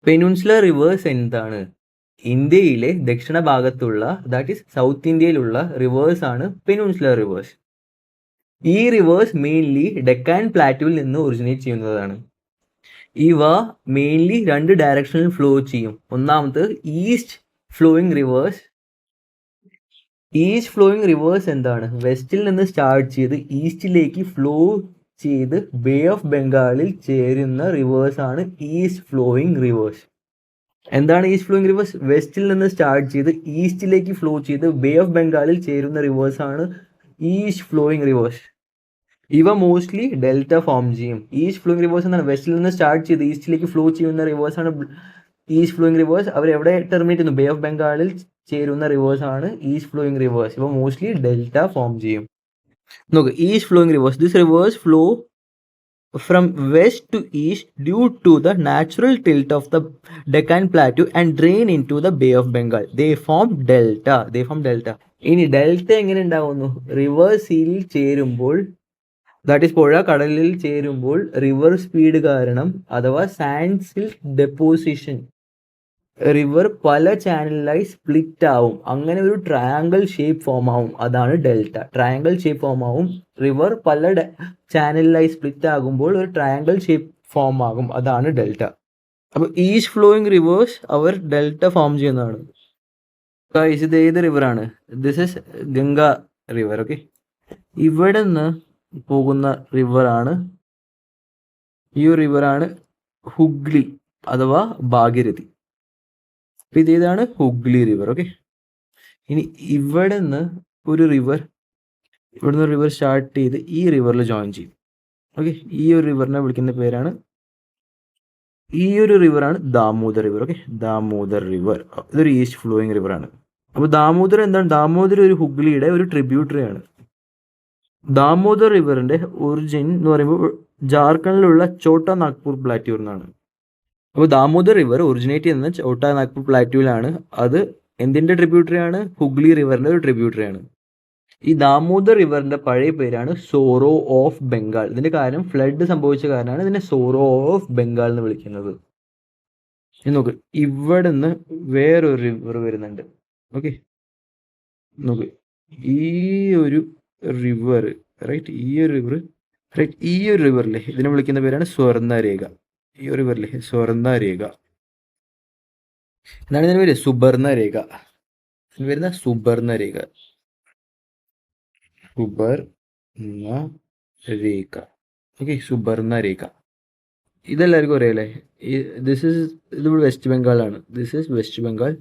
Peninsular reverse എന്താണ്? ഇന്ത്യയിലെ ദക്ഷിണ ഭാഗത്തുള്ള, ദാറ്റ് ഈസ് സൗത്ത് ഇന്ത്യയിലുള്ള റിവേഴ്സ് ആണ് പെനിൻസുലർ റിവേഴ്സ്. ഈ റിവേഴ്സ് മെയിൻലി ഡെക്കാൻ പ്ലാറ്റുവിൽ നിന്ന് ഒറിജിനേറ്റ് ചെയ്യുന്നതാണ്. ഇവ മെയിൻലി 2 ഡയറക്ഷനിൽ ഫ്ലോ ചെയ്യും. ഒന്നാമത് ഈസ്റ്റ് ഫ്ലോയിങ് റിവേഴ്സ് എന്താണ്? വെസ്റ്റിൽ നിന്ന് സ്റ്റാർട്ട് ചെയ്ത് ഈസ്റ്റിലേക്ക് ഫ്ലോ ചെയ്ത് ബേ ഓഫ് ബംഗാളിൽ ചേരുന്ന റിവേഴ്സ് ആണ് ഈസ്റ്റ് ഫ്ലോയിങ് റിവേഴ്സ്. എന്താണ് ഈസ്റ്റ് ഫ്ലോയിങ് റിവേഴ്സ്? വെസ്റ്റിൽ നിന്ന് സ്റ്റാർട്ട് ചെയ്ത് ഈസ്റ്റിലേക്ക് ഫ്ലോ ചെയ്ത് ബേ ഓഫ് ബംഗാളിൽ ചേരുന്ന റിവേഴ്സ് ആണ് ഈസ്റ്റ് ഫ്ലോയിങ് റിവേഴ്സ്. ഇവ മോസ്റ്റ്ലി ഡെൽറ്റ ഫോം ചെയ്യും. ഈസ്റ്റ് ഫ്ലോയിങ് റിവേഴ്സ് എന്നാണ് വെസ്റ്റിൽ നിന്ന് സ്റ്റാർട്ട് ചെയ്ത് ഈസ്റ്റിലേക്ക് ഫ്ലോ ചെയ്യുന്ന റിവേഴ്സ് ആണ് ഈസ്റ്റ് ഫ്ലോയിങ് റിവേഴ്സ്. അവർ എവിടെ ടെർമിനേറ്റ് ചെയ്യുന്നു? ബേ ഓഫ് ബംഗാളിൽ ചേരുന്ന റിവേഴ്സ് ആണ് ഈസ്റ്റ് ഫ്ലോയിങ് റിവേഴ്സ്. ഇവ മോസ്റ്റ്ലി ഡെൽറ്റ ഫോം ചെയ്യും. നോക്ക്, east flowing reverse, this reverse flow from west to east due to the natural tilt of the Deccan Plateau and drain into the Bay of Bengal. They form delta. ഇനി delta എങ്ങനെ ഉണ്ടാവുന്നു? റിവേഴ്സിൽ ചേരുമ്പോൾ, that is പുഴ കടലിൽ ചേരുമ്പോൾ river speed കാരണം അഥവാ sand silt deposition river പല ചാനലായി സ്പ്ലിറ്റ് ആവും. അങ്ങനെ ഒരു ട്രയാങ്കിൾ ഷേപ്പ് ഫോം ആവും. അതാണ് ഡെൽറ്റ. ട്രയാങ്കിൾ ഷേപ്പ് ഫോം ആവും. റിവർ പല ചാനലായി സ്പ്ലിറ്റ് ആകുമ്പോൾ ഒരു ട്രയാങ്കിൾ ഷേപ്പ് ഫോം ആകും. അതാണ് ഡെൽറ്റ. അപ്പോൾ ഈസ്റ്റ് ഫ്ലോയിങ് റിവേഴ്സ് അവർ ഡെൽറ്റ ഫോം ചെയ്യുന്നതാണ്. ഇത് ഏത് റിവറാണ്? This is Ganga river. Okay, ഇവിടെ നിന്ന് പോകുന്ന റിവറാണ്, ഈ റിവറാണ് ഹുഗ്ലി അഥവാ ഭാഗീരഥി. ഇതാണ് ഹുഗ്ലി റിവർ. ഓക്കെ, ഇനി ഇവിടെ നിന്ന് ഒരു റിവർ സ്റ്റാർട്ട് ചെയ്ത് ഈ റിവറിൽ ജോയിൻ ചെയ്യും. ഓക്കെ, ഈ ഒരു റിവറിനെ വിളിക്കുന്ന പേരാണ്, ഈ ഒരു റിവറാണ് Damodar river. Okay, Damodar river ഇതൊരു ഈസ്റ്റ് ഫ്ലോയിങ് റിവറാണ്. അപ്പോൾ ദാമോദർ എന്താണ്? ദാമോദർ ഒരു ഹുഗ്ലിയുടെ ഒരു ട്രിബ്യൂട്ടറി ആണ്. ദാമോദർ റിവറിന്റെ ഒറിജിൻ എന്ന് പറയുമ്പോൾ ജാർഖണ്ഡിലുള്ള ചോട്ടാ നാഗ്പൂർ പ്ലാറ്റ്യൂർ എന്നാണ്. അപ്പോൾ ദാമോദർ റിവർ ഒറിജിനേറ്റ് ചെയ്യുന്നത് ചോട്ടാ നാഗ്പൂർ പ്ലാറ്റ്യൂവിലാണ്. അത് എന്തിൻ്റെ ട്രിബ്യൂട്ടറി ആണ്? ഹുഗ്ലി റിവറിൻ്റെ ഒരു ട്രിബ്യൂട്ടറി ആണ്. ഈ ദാമോദർ റിവറിൻ്റെ പഴയ പേരാണ് സോറോ ഓഫ് ബംഗാൾ. ഇതിൻ്റെ കാരണം ഫ്ലഡ് സംഭവിച്ച കാരണമാണ് ഇതിനെ സോറോ ഓഫ് ബംഗാൾ എന്ന് വിളിക്കുന്നത്. നോക്ക്, ഇവിടെ നിന്ന് വേറൊരു റിവർ വരുന്നുണ്ട്. ഓക്കെ, നോക്ക്, ഈ ഒരു റിവർ റൈറ്റ്, ഈ ഒരു റിവറിലെ ഇതിനെ വിളിക്കുന്ന പേരാണ് സ്വർണ്ണരേഖ. ഈ ഒരു റിവറിലെ സ്വർണ്ണരേഖ എന്താണ് ഇതിന് പേര്? സുബർണരേഖ. വരുന്ന സുബർണരേഖ. ഓക്കെ, സുബർണരേഖ ഇതെല്ലാവർക്കും അറിയാലേ. ഇത് വെസ്റ്റ് ബംഗാളാണ്. This is West Bengal.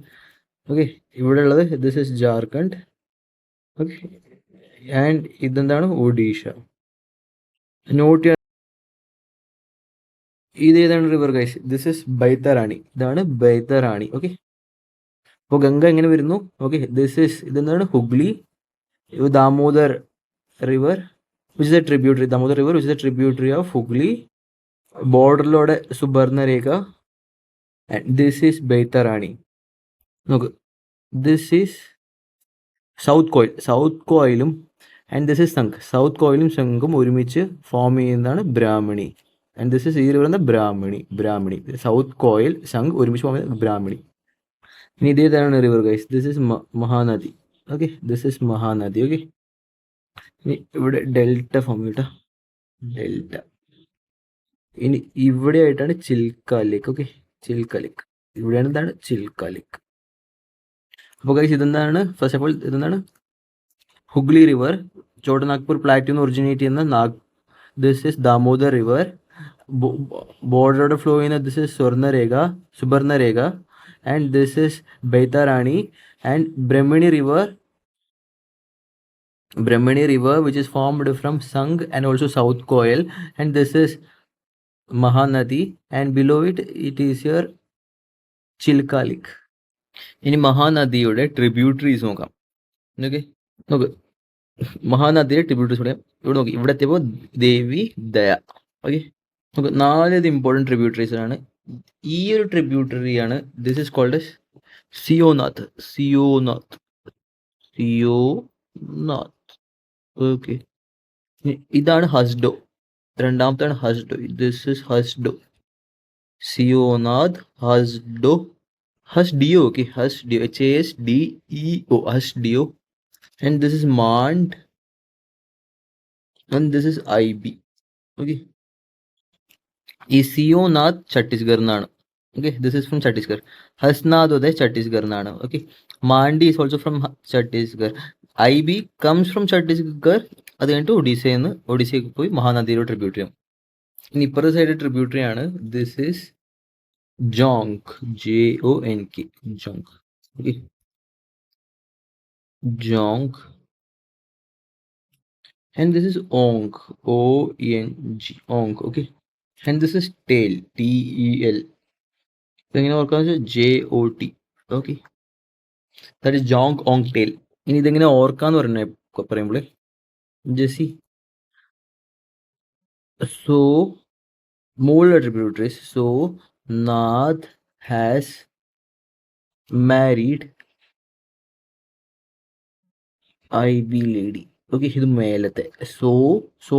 Okay, ഇവിടെ ഉള്ളത് this is Jharkhand. Okay, and ഇതെന്താണ്? ഒഡീഷ. നോട്ട്, ഇത് ഏതാണ് river guys? This is Baitarani. ഇതാണ് ബൈതറാണി. ഓക്കെ, അപ്പോൾ ഗംഗ എങ്ങനെ വരുന്നു? ഓക്കെ, ഇതെന്താണ്? Hooghly. Damodar river which is a tributary, Damodar river which is a tributary of Hooghly. ബോർഡറിലൂടെ സുബർണരേഖ. This is Baitarani. നോക്ക്, ദിസ് ഈസ് സൗത്ത് കോയിലും and this is Sankh. South കോയിലും സംഘും ഒരുമിച്ച് ഫോം ചെയ്യുന്നതാണ് ബ്രാഹ്മണി. ആൻഡ് ദിസ് ഇസ് ഈ റിവർ ബ്രാഹ്മണി. സൗത്ത് കോയിൽ സംഘ് ഒരുമിച്ച് ഫോം ചെയ്യുന്ന ബ്രാഹ്മണി. ഇനി ഇതേതാണ് river guys? This is Mahanadi. Okay, this is Mahanadi. Okay, ഇനി ഇവിടെ ഡെൽറ്റ ഫോം ചെയ്യട്ടോ, ഡെൽറ്റ. ഇനി ഇവിടെ ആയിട്ടാണ് Chilika lake. Okay, Chilika lake ഇവിടെയാണ്. എന്താണ്? ചിൽക്ക ലേക്ക്. അപ്പോൾ ഗൈസ് ഇതെന്താണ്? ഫസ്റ്റ് ഓഫ് ഓൾ ഇതെന്താണ്? ഹുഗ്ലി റിവർ ചോട്ടാ നാഗ്പൂർ പ്ലാറ്റ്യൂന്ന് ഒറിജിനേറ്റ് ചെയ്യുന്ന ദിസ് ഇസ് ദാമോദർ റിവർ. ബോർഡറോടെ ഫ്ലോ ചെയ്യുന്ന this is Subarnarekha and this is Baitarani and Brahmani river which is formed from Sangh and also South Koil, and this is Mahanadi, and below it is your Chilka Lake. ഇനി മഹാനദിയുടെ tributaries നോക്കാം. നോക്ക്, മഹാനദിയുടെ tributaries പറയാം. ഇവിടെ നോക്കി, ഇവിടെ എത്തിയപ്പോൾ ദേവി ദയ. ഓക്കെ, നോക്ക്, 4 ഇമ്പോർട്ടൻറ്റ് ട്രിബ്യൂട്ടറീസ് ആണ്. ഈ ഒരു ട്രിബ്യൂട്ടറിയാണ് this is called as Seonath. Okay, ഇതാണ് ഹസ്ഡോ. രണ്ടാമത്താണ് Hasdeo. This is Hasdeo. Sionad, Hasdeo, okay, Hasdeo, Hasdeo, Hasdeo, and this is Mand, and this is IB, okay. ഈ സിയോനാഥ് ഛത്തീസ്ഗഡ് എന്നാണ്. Okay, this is from Chhattisgarh. ഹസ്നാഥ് അതെ ഛത്തീസ്ഗഡ് എന്നാണ്. Okay, Mand is also from Chhattisgarh. I B comes from Chhattisgarh. അത് കഴിഞ്ഞിട്ട് ഒഡീസയ്ക്ക് പോയി മഹാനദിയിലോ ട്രിബ്യൂട്ടറി ചെയ്യും. ഇനി ഇപ്പുറത്തെ സൈഡ് ട്രിബ്യൂട്ടറി ആണ്. This is Jonk, JONK, Jonk. Okay, Jonk. And this is Ong, ONG, Ong, okay. And this is tail, TEL. ഇതെങ്ങനെ ഓർക്കാന്ന് വെച്ചാൽ JOT, okay. That is Jonk Ong Tel. ഇനി ഇതെങ്ങനെ ഓർക്കാന്ന് പറയുമ്പോൾ ജെസി, സോ മോള് tributaries. So Nath has married IB lady. Okay, ഇത് മേലത്തെ സോ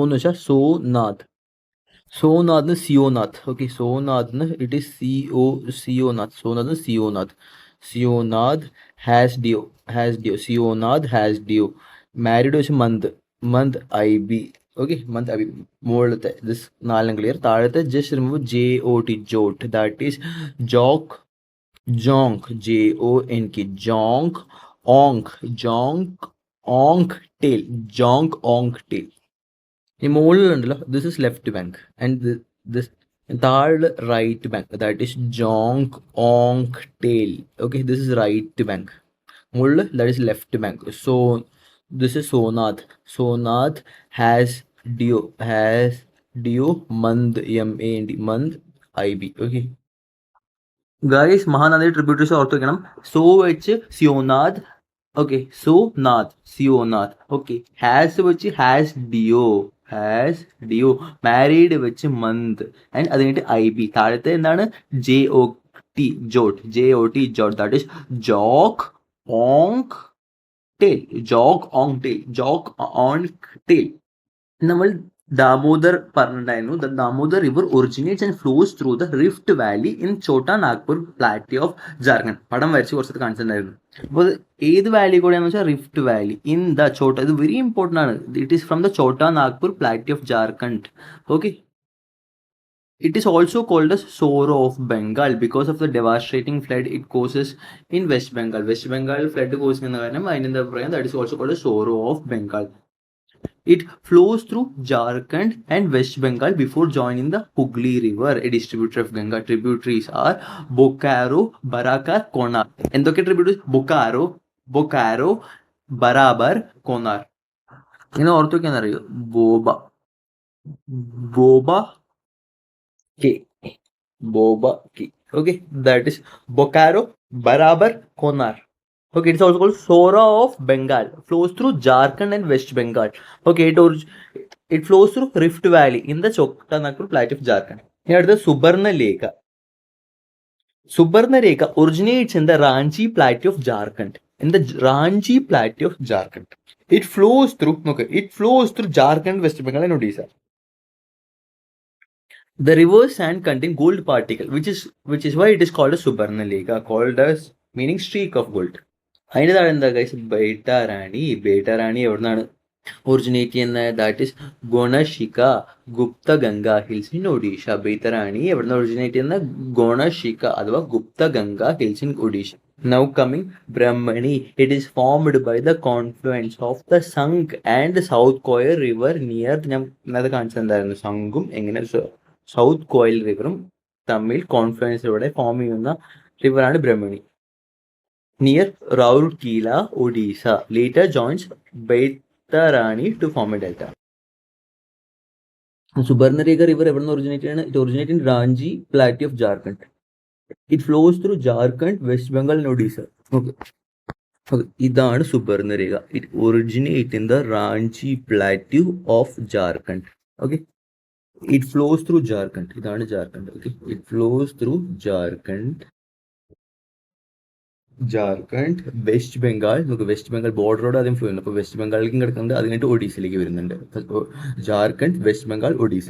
എന്ന് വെച്ചാൽ Sonath. Sonath Seonath. Okay, Sonath it is Seonath. Seonath has Deo. Seonath has Deo. Married വെച്ച് month IB. Okay, month IB. മുകളിലത്തെ ദിസ് 4 ക്ലിയർ. താഴത്തെ just remove JOT, jot. That is Jonk, JONK, Jonk Ong Tel, Jonk Ong tail. ഈ മുകളിലുണ്ടല്ലോ, this is left bank and this താഴെ right bank. That is Jonk Ong Tel. Okay, this is right bank. മുകളിൽ that is left bank. So this is Sonath has Deo month, MAND, month IB. Okay guys, Mahanadi tributaries ഓർത്ത് വെക്കണം. So വെച്ച് Seonath. Okay, Seonath. Okay, has വെച്ച് has Deo. Married വെച്ച് month and അത് കഴിഞ്ഞിട്ട് IB. താഴത്തെ എന്താണ്? JOT, jot. That is Jonk Ong Tel. നമ്മൾ ദാമോദർ പറഞ്ഞിട്ടുണ്ടായിരുന്നു. The Damodar river originates and flows through the rift valley in Chota Nagpur plateau of Jharkhand. പടം വരച്ച് കുറച്ചത് കാണിച്ചിട്ടുണ്ടായിരുന്നു. അപ്പോൾ ഏത് വാലി കൂടെയാണെന്ന് വെച്ചാൽ rift valley in the Chota. ഇത് വെരി ഇമ്പോർട്ടൻ്റ് ആണ്. It is from the Chota Nagpur plateau of Jharkhand. Okay, it is also called as Sorrow of Bengal because of the devastating flood it causes in West Bengal. West Bengal flood causing that is also called as Sorrow of Bengal. It flows through Jharkhand and West Bengal before joining the Hooghly River, a distributor of Ganga. Tributaries are Bokaro, Barakar, Konar. എന്തൊക്കെ tributaries? ബൊക്കാരോ, ബരാബർ, Konar. ഇങ്ങനെ ഓർത്ത് വെക്കാന്നറിയോ? ബോബ K. Okay, that is Bokaro, Barabar, Konar. Okay, it's also called Sorrow of Bengal. Flows through Jharkhand and West Bengal. Okay, it flows through Rift Valley in the Chota Nagpur Plateau of Jharkhand. Here the Subarna Rekha originates in the Ranchi Plateau of Jharkhand. It flows through Jharkhand, West Bengal and Odisha. The river's sand contain gold particle, which is why it is called a Subarna Lekha, called as meaning streak of gold. അതിൻ്റെ താഴെ എന്താ guys? ബേട്ടാറാണി എവിടുന്നാണ് originate ചെയ്യുന്നത്? That is Gonasika, Gupta Ganga hills in Odisha. Baitarani എവിടുന്ന് originate ചെയ്യുന്ന? ഗുണശിഖ അഥവാ Gupta Ganga hills in Odisha. Now coming Brahmani, it is formed by the confluence of the Sangh and South Koyal river near. ഞാൻ ഇന്നത്തെ കാണിച്ചിട്ടുണ്ടായിരുന്നു സംഘും എങ്ങനെ സൗത്ത് കോയൽ റിവറും തമ്മിൽ കോൺഫ്ലുവൻസിലൂടെ ഫോം ചെയ്യുന്ന റിവറാണ് Brahmani. Near Rourkela, Odisha. Later joins Baitarani to form a delta. Subarnarekha river എവിടെ നിന്ന് ഒറിജിനേറ്റ് ആണ്? It originate in Ranchi plateau of Jharkhand. It flows through Jharkhand, West Bengal and Odisha. Okay, ഇതാണ് Subarnarekha. It originate in the Ranchi plateau of Jharkhand. Okay, it flows through Jharkhand. ഇതാണ് Jharkhand. Okay, it flows through Jharkhand, West Bengal. നമുക്ക് West Bengal ബോർഡറോട് ആദ്യം flow ചെയ്യുന്നു. അപ്പോൾ west ബംഗാളിലേക്കും കിടക്കുന്നുണ്ട്, അത് കഴിഞ്ഞിട്ട് ഒഡീസയിലേക്ക് വരുന്നുണ്ട്. ജാർഖണ്ഡ്, വെസ്റ്റ് ബംഗാൾ, ഒഡീസ.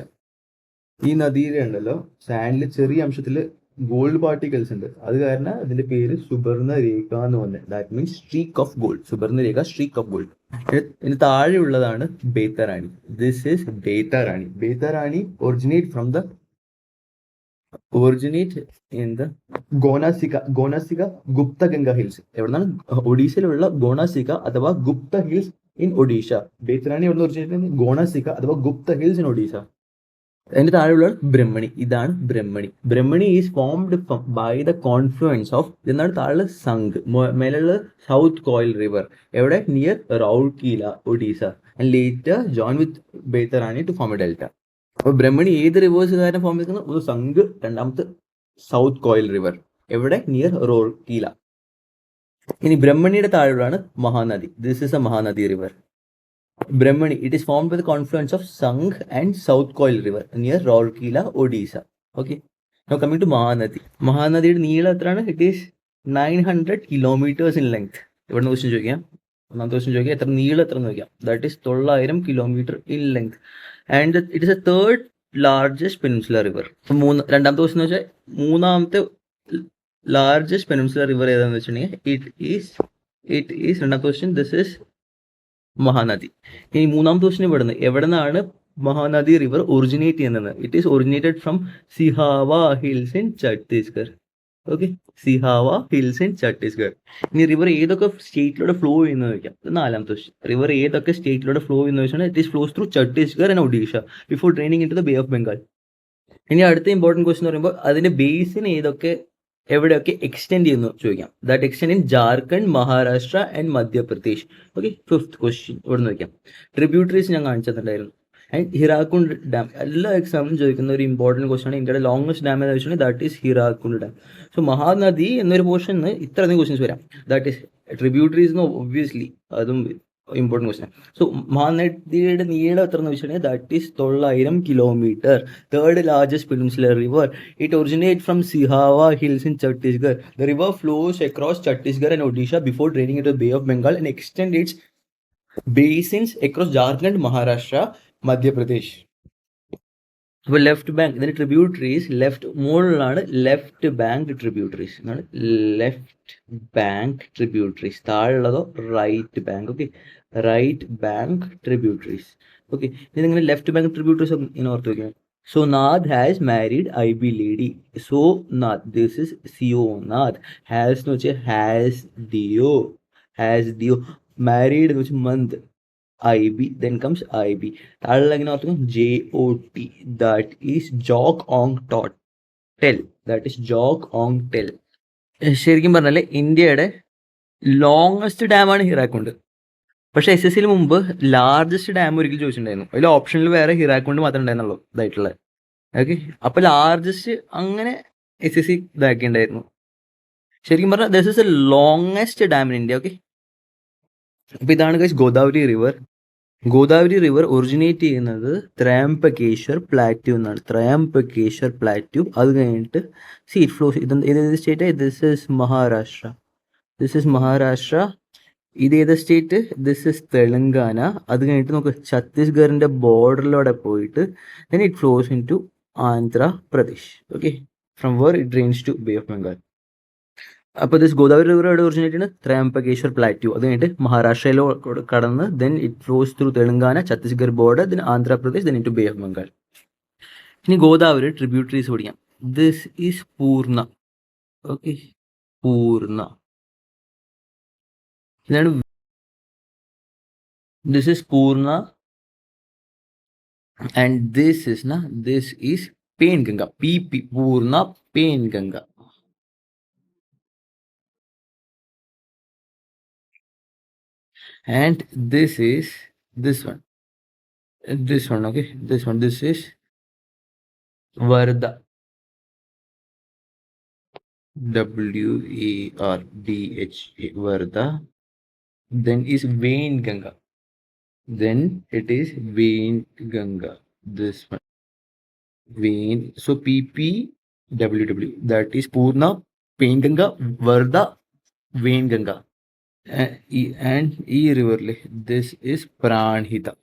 ഈ നദിയിലെ ഉണ്ടല്ലോ സാൻഡിൽ ചെറിയ അംശത്തിൽ ഗോൾഡ് പാർട്ടിക്കിൾസ് ഉണ്ട്. അത് കാരണം അതിന്റെ പേര് സുബർണ രേഖ എന്ന് പറഞ്ഞത്. That means streak of gold. Subarna Rekha, streak of gold. ഇതിന് താഴെയുള്ളതാണ് Baitarani. This is Baitarani. Baitarani originate in the Gonasika Gupta Ganga hills. എവിടെന്നാണ്? ഒഡീഷയിലുള്ള ഗോണാസിക അഥവാ ഗുപ്ത ഹിൽസ് ഇൻ ഒഡീഷ. ബേത്തറാണി എവിടെ ഒറിജിനേറ്റ്? ഗോണാസിക അഥവാ ഗുപ്ത ഹിൽസ് ഇൻ ഒഡീഷ. അതിന്റെ താഴെയുള്ള ബ്രഹ്മണി. ഇതാണ് Brahmani. Brahmani is formed by the confluence of, എന്നാണ് താഴെ സംഘ്, മേലുള്ള സൗത്ത് കോയിൽ റിവർ. എവിടെ? Near Rourkela, Odisha. And later join with Baitarani to form a delta. അപ്പോൾ ബ്രഹ്മണി ഏത് റിവേഴ്സ് കാരണം ഫോം ചെയ്തിരിക്കുന്നത്? ഒന്ന് സംഘ്, രണ്ടാമത്തെ സൗത്ത് കോയിൽ റിവർ. എവിടെ? നിയർ റൗർക്കീല. ഇനി ബ്രഹ്മണിയുടെ താഴെയാണ് Mahanadi. This is A Mahanadi river. Brahmani, it is formed by the confluence of Sangh and South Coil River near Rourkela, Odisha. Okay. Now coming to Mahanadi. Mahanadiയുടെ നീളം എത്രയാണ്? It is 900 kilometers in length. ഇവിടെ question ചോദിക്കാം. ഒന്നാമത്തെ question ചോദിക്കാം എത്ര നീളം എത്ര ചോദിക്കാം. That is 900 kilometer in length. And it is a third largest peninsular river. രണ്ടാമത്തെ ക്വസ്റ്റ്യൻ എന്ന് വെച്ചാൽ മൂന്നാമത്തെ ലാർജസ്റ്റ് പെനിൻസുലർ റിവർ ഏതാണെന്ന് വെച്ചിട്ടുണ്ടെങ്കിൽ ഇറ്റ് ഈസ് രണ്ടാമത്തെ ക്വസ്റ്റ്യൻ ദിസ് ഈസ് മഹാനദി. ഇനി മൂന്നാമത്തെ ക്വസ്റ്റ്യൻ ഇവിടുന്ന് എവിടെ നിന്നാണ് മഹാനദി റിവർ ഒറിജിനേറ്റ് ചെയ്യുന്നത്? It is originated from Sihawa hills in Chhattisgarh. Okay, Sihawa hills in Chhattisgarh. ഇനി റിവർ ഏതൊക്കെ സ്റ്റേറ്റിലൂടെ ഫ്ലോ ചെയ്യുന്നത് ചോദിക്കാം. നാലാമത്തെ ക്വസ്റ്റ്യൻ, റിവർ ഏതൊക്കെ സ്റ്റേറ്റിലൂടെ ഫ്ലോ ചെയ്യുന്ന വെച്ചാൽ it is flows through Chhattisgarh and Odisha before draining in to the bay of Bengal. ഇനി അടുത്ത ഇമ്പോർട്ടൻറ്റ് ക്വസ്റ്റ്യൻ എന്ന് പറയുമ്പോൾ അതിന്റെ ബേസിൻ ഏതൊക്കെ എവിടെയൊക്കെ എക്സ്റ്റെൻഡ് ചെയ്യുന്നു ചോദിക്കാം. That extend in Jharkhand, Maharashtra and Madhya Pradesh. Okay, fifth question ഇവിടെ നിന്ന് വയ്ക്കാം. ട്രിബ്യൂട്ടറീസ് ഞാൻ കാണിച്ചിട്ടുണ്ടായിരുന്നു. ആൻഡ് ഹിരാക്കുണ്ട് ഡാം എല്ലാ എക്സാമിനും ചോദിക്കുന്ന ഒരു ഇമ്പോർട്ടൻറ്റ് ക്വസ്റ്റ്യൻ ആണ്. ഇന്ത്യയുടെ ലോങ്സ്റ്റ് ഡാം എന്ന് വെച്ചിട്ടുണ്ടെങ്കിൽ that is Hirakud dam. So Mahanadi എന്നൊരു പോർഷന് ഇത്രയധികം ക്വസ്റ്റ്യൻസ് വരാം. ദാറ്റ് ഈസ് ട്രിബ്യൂട്ടറീസ് ഒബ്വിയസ്ലി അതും ഇമ്പോർട്ടൻറ്റ് ക്വസ്റ്റ്യൻ. സോ മഹാനദിയുടെ നീളം എത്ര എന്ന് വെച്ചിട്ടുണ്ടെങ്കിൽ that is 900 kilometers. Third largest peninsular river. It originates from Sihawa Hills in Chhattisgarh. The river flows across Chhattisgarh and Odisha before draining into the Bay of Bengal and extends its basins across Jharkhand, Maharashtra, Madhya Pradesh. അപ്പോൾ left bank ഇതിന്റെ tributaries മുകളിലാണ് left bank tributaries എന്നാണ്. Left bank tributaries. താഴെയുള്ളതോ right bank. Okay, right bank tributaries. Okay, ഇത് നിങ്ങൾ left bank tributaries ഇങ്ങനെ ഓർത്ത് വയ്ക്കണം. So Nath has married IB lady. So Nath, this is CO Nath. Has no che has Dio. Married which month? IB. Then comes IB. താഴെ എങ്ങനെ ഓർത്തും? JOT. That is Jog Ong Tel. That is Jog Ong Tel. ശരിക്കും പറഞ്ഞാൽ ഇന്ത്യയുടെ longest ഡാമാണ് Hirakud. പക്ഷെ SSCയിൽ മുമ്പ് largest dam ഒരിക്കൽ ചോദിച്ചിട്ടുണ്ടായിരുന്നു. അതിൽ ഓപ്ഷനിൽ വേറെ ഹിരാക്കുണ്ട് മാത്രമേ ഉണ്ടായിരുന്നുള്ളൂ ഇതായിട്ടുള്ളത്. ഓക്കെ, അപ്പൊ ലാർജസ്റ്റ് അങ്ങനെ SSC ഇതാക്കിണ്ടായിരുന്നു. ശരിക്കും പറഞ്ഞാൽ this is a longest dam in India. Okay, അപ്പൊ ഇതാണ് guys Godavari river. Godavari river originate ചെയ്യുന്നത് ത്രയംബകേശ്വർ പ്ലാറ്റ്യൂ എന്നാണ്. ത്രയംബകേശ്വർ പ്ലാറ്റ്യൂ. അത് കഴിഞ്ഞിട്ട് ഇറ്റ് ഫ്ലോസ്. ഏത് സ്റ്റേറ്റ്? This is Maharashtra. ഇത് ഏത് സ്റ്റേറ്റ്? This is Telangana. അത് കഴിഞ്ഞിട്ട് നമുക്ക് ഛത്തീസ്ഗഡിന്റെ ബോർഡറിലൂടെ പോയിട്ട് then it flows into Andhra Pradesh. Okay, from where it drains to bay of Bengal. അപ്പോൾ ദിസ് ഗോദാവരി റിവർ എവിടെ ഒറിജിനേറ്റ് ആണ്? ത്രയംബകേശ്വർ പ്ലാറ്റ്യൂ. അത് കഴിഞ്ഞിട്ട് മഹാരാഷ്ട്രയിലോ കടന്ന് then it flows through Telangana, Chhattisgarh border, then Andhra Pradesh, then into bay of Bengal. ഇനി ഗോദാവരി ട്രിബ്യൂട്ടറീസ് പഠിക്കാം. This is Purna. Okay, Purna. ഇതാണ് this is Purna and this is Penganga. PP Purna Penganga. And this is this one. Okay, this is Varda. WARDHA Varda. Then is Vainganga. Then it is Vainganga. This one. So PPWW. That is Purna, Vainganga, Varda, Vainganga. And E river. This is Pranhita.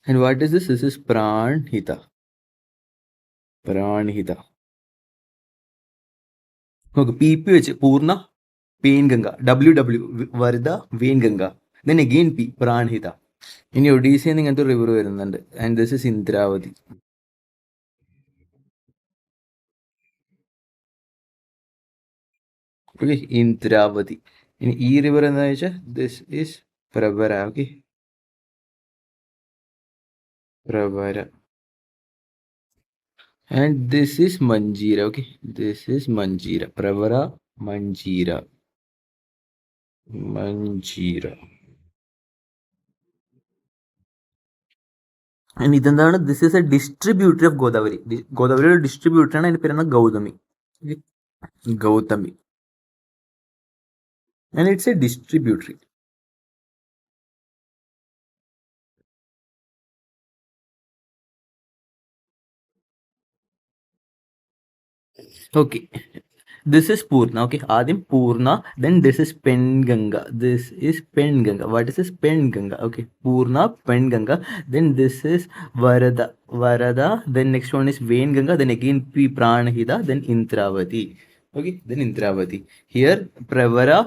And what is this? This is Pranhita. Pranhita. Okay, PP വെച്ച് പൂർണ്ണ പെയിൻഗംഗ, WW Varada വെയിൻഗംഗ, then again P Pranhita. ഇനി ഒഡീസയിൽ നിന്ന് ഇങ്ങനത്തെ river വരുന്നുണ്ട്, and this is Indravati. Okay, Indravati. ഇനി ഈ river എന്താ വെച്ചാൽ this is Pravara. Okay, Pravara. And this is Manjira. Okay, this is Manjira. Pravara, Manjira. Manjira. And ഇതെന്താണ്? This is a distributary of Godavari. ഗോദാവരിയുടെ ഡിസ്ട്രിബ്യൂട്ടറാണ്, അതിൻ്റെ പേരാണ് Gautami. Gautami. And it's a distributary. Okay, this is Purna. Okay, Adim Purna, then this is Penganga. This is Penganga. What is this? Penganga. Okay, Purna, Penganga. Then this is Varada. Varada. Then next one is Venganga. Then again P Pranahida. Then Intravati. Okay, then Intravati. Here Pravara,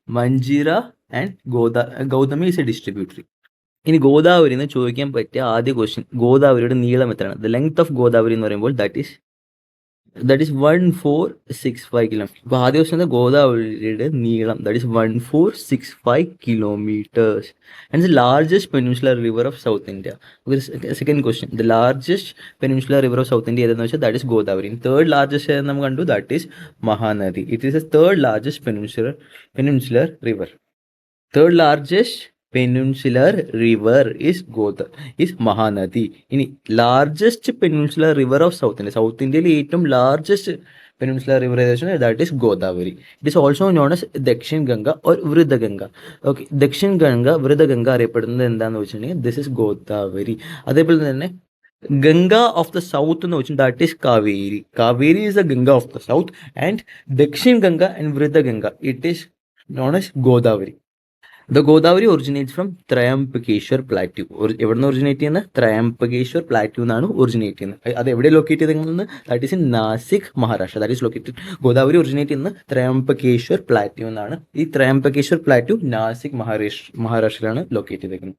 Manjira and Gautami is a distributary. ഇനി ഗോദാവരി എന്ന് ചോദിക്കാൻ പറ്റിയ ആദ്യ question, ഗോദാവരിയുടെ നീളം എത്രയാണ്? The length of Godavari എന്ന് പറയുമ്പോൾ that is 1465 kilometre. ഇപ്പോൾ ആദ്യ ക്വസ്റ്റ്യൻ ഗോദാവരിയുടെ നീളം, that is 1465 kilometres. And the largest peninsular river of south India. Second question, the largest peninsular river of south India ഏതെന്ന് വെച്ചാൽ that is Godavari. Third largest ഏതെന്ന് നമ്മൾ കണ്ടു, that is Mahanadi. It is a third largest peninsular river. Third largest peninsular river is Mahanadi. ഇനി largest peninsular river of south India, south ഇന്ത്യയിലെ ഏറ്റവും largest peninsular river ഏകദേശം that is Godavari. It is also known as Dakshin Ganga or Vriddhaganga. Okay, Dakshin Ganga, Vriddhaganga അറിയപ്പെടുന്നത് എന്താണെന്ന് വെച്ചിട്ടുണ്ടെങ്കിൽ this is Godavari. അതേപോലെ തന്നെ Ganga of the south എന്ന് വെച്ചാൽ that is Kaveri. Kaveri is the Ganga of the south, and Dakshin Ganga and Vriddhaganga it is known as Godavari. The Godavari originates from Trimbakeshwar plateau. എവിടെ നിന്ന് originate ചെയ്യുന്നത്? ത്രയംബകേശ്വർ പ്ലാറ്റ്യൂ എന്നാണ് ഒറിജിനേറ്റ് ചെയ്യുന്നത്. അത് എവിടെ ലൊക്കേറ്റ് ചെയ്തിരിക്കുന്നത്? That is in Nashik, Maharashtra. That is located. Godavari originate ചെയ്യുന്നത് ത്രയംബകേശ്വർ പ്ലാറ്റ്യൂ എന്നാണ്. ഈ ത്രയംബകേശ്വർ പ്ലാറ്റ്യൂ നാസിക്, മഹാരാഷ്ട്രയിലാണ് ലൊക്കേറ്റ് ചെയ്തിരിക്കുന്നത്.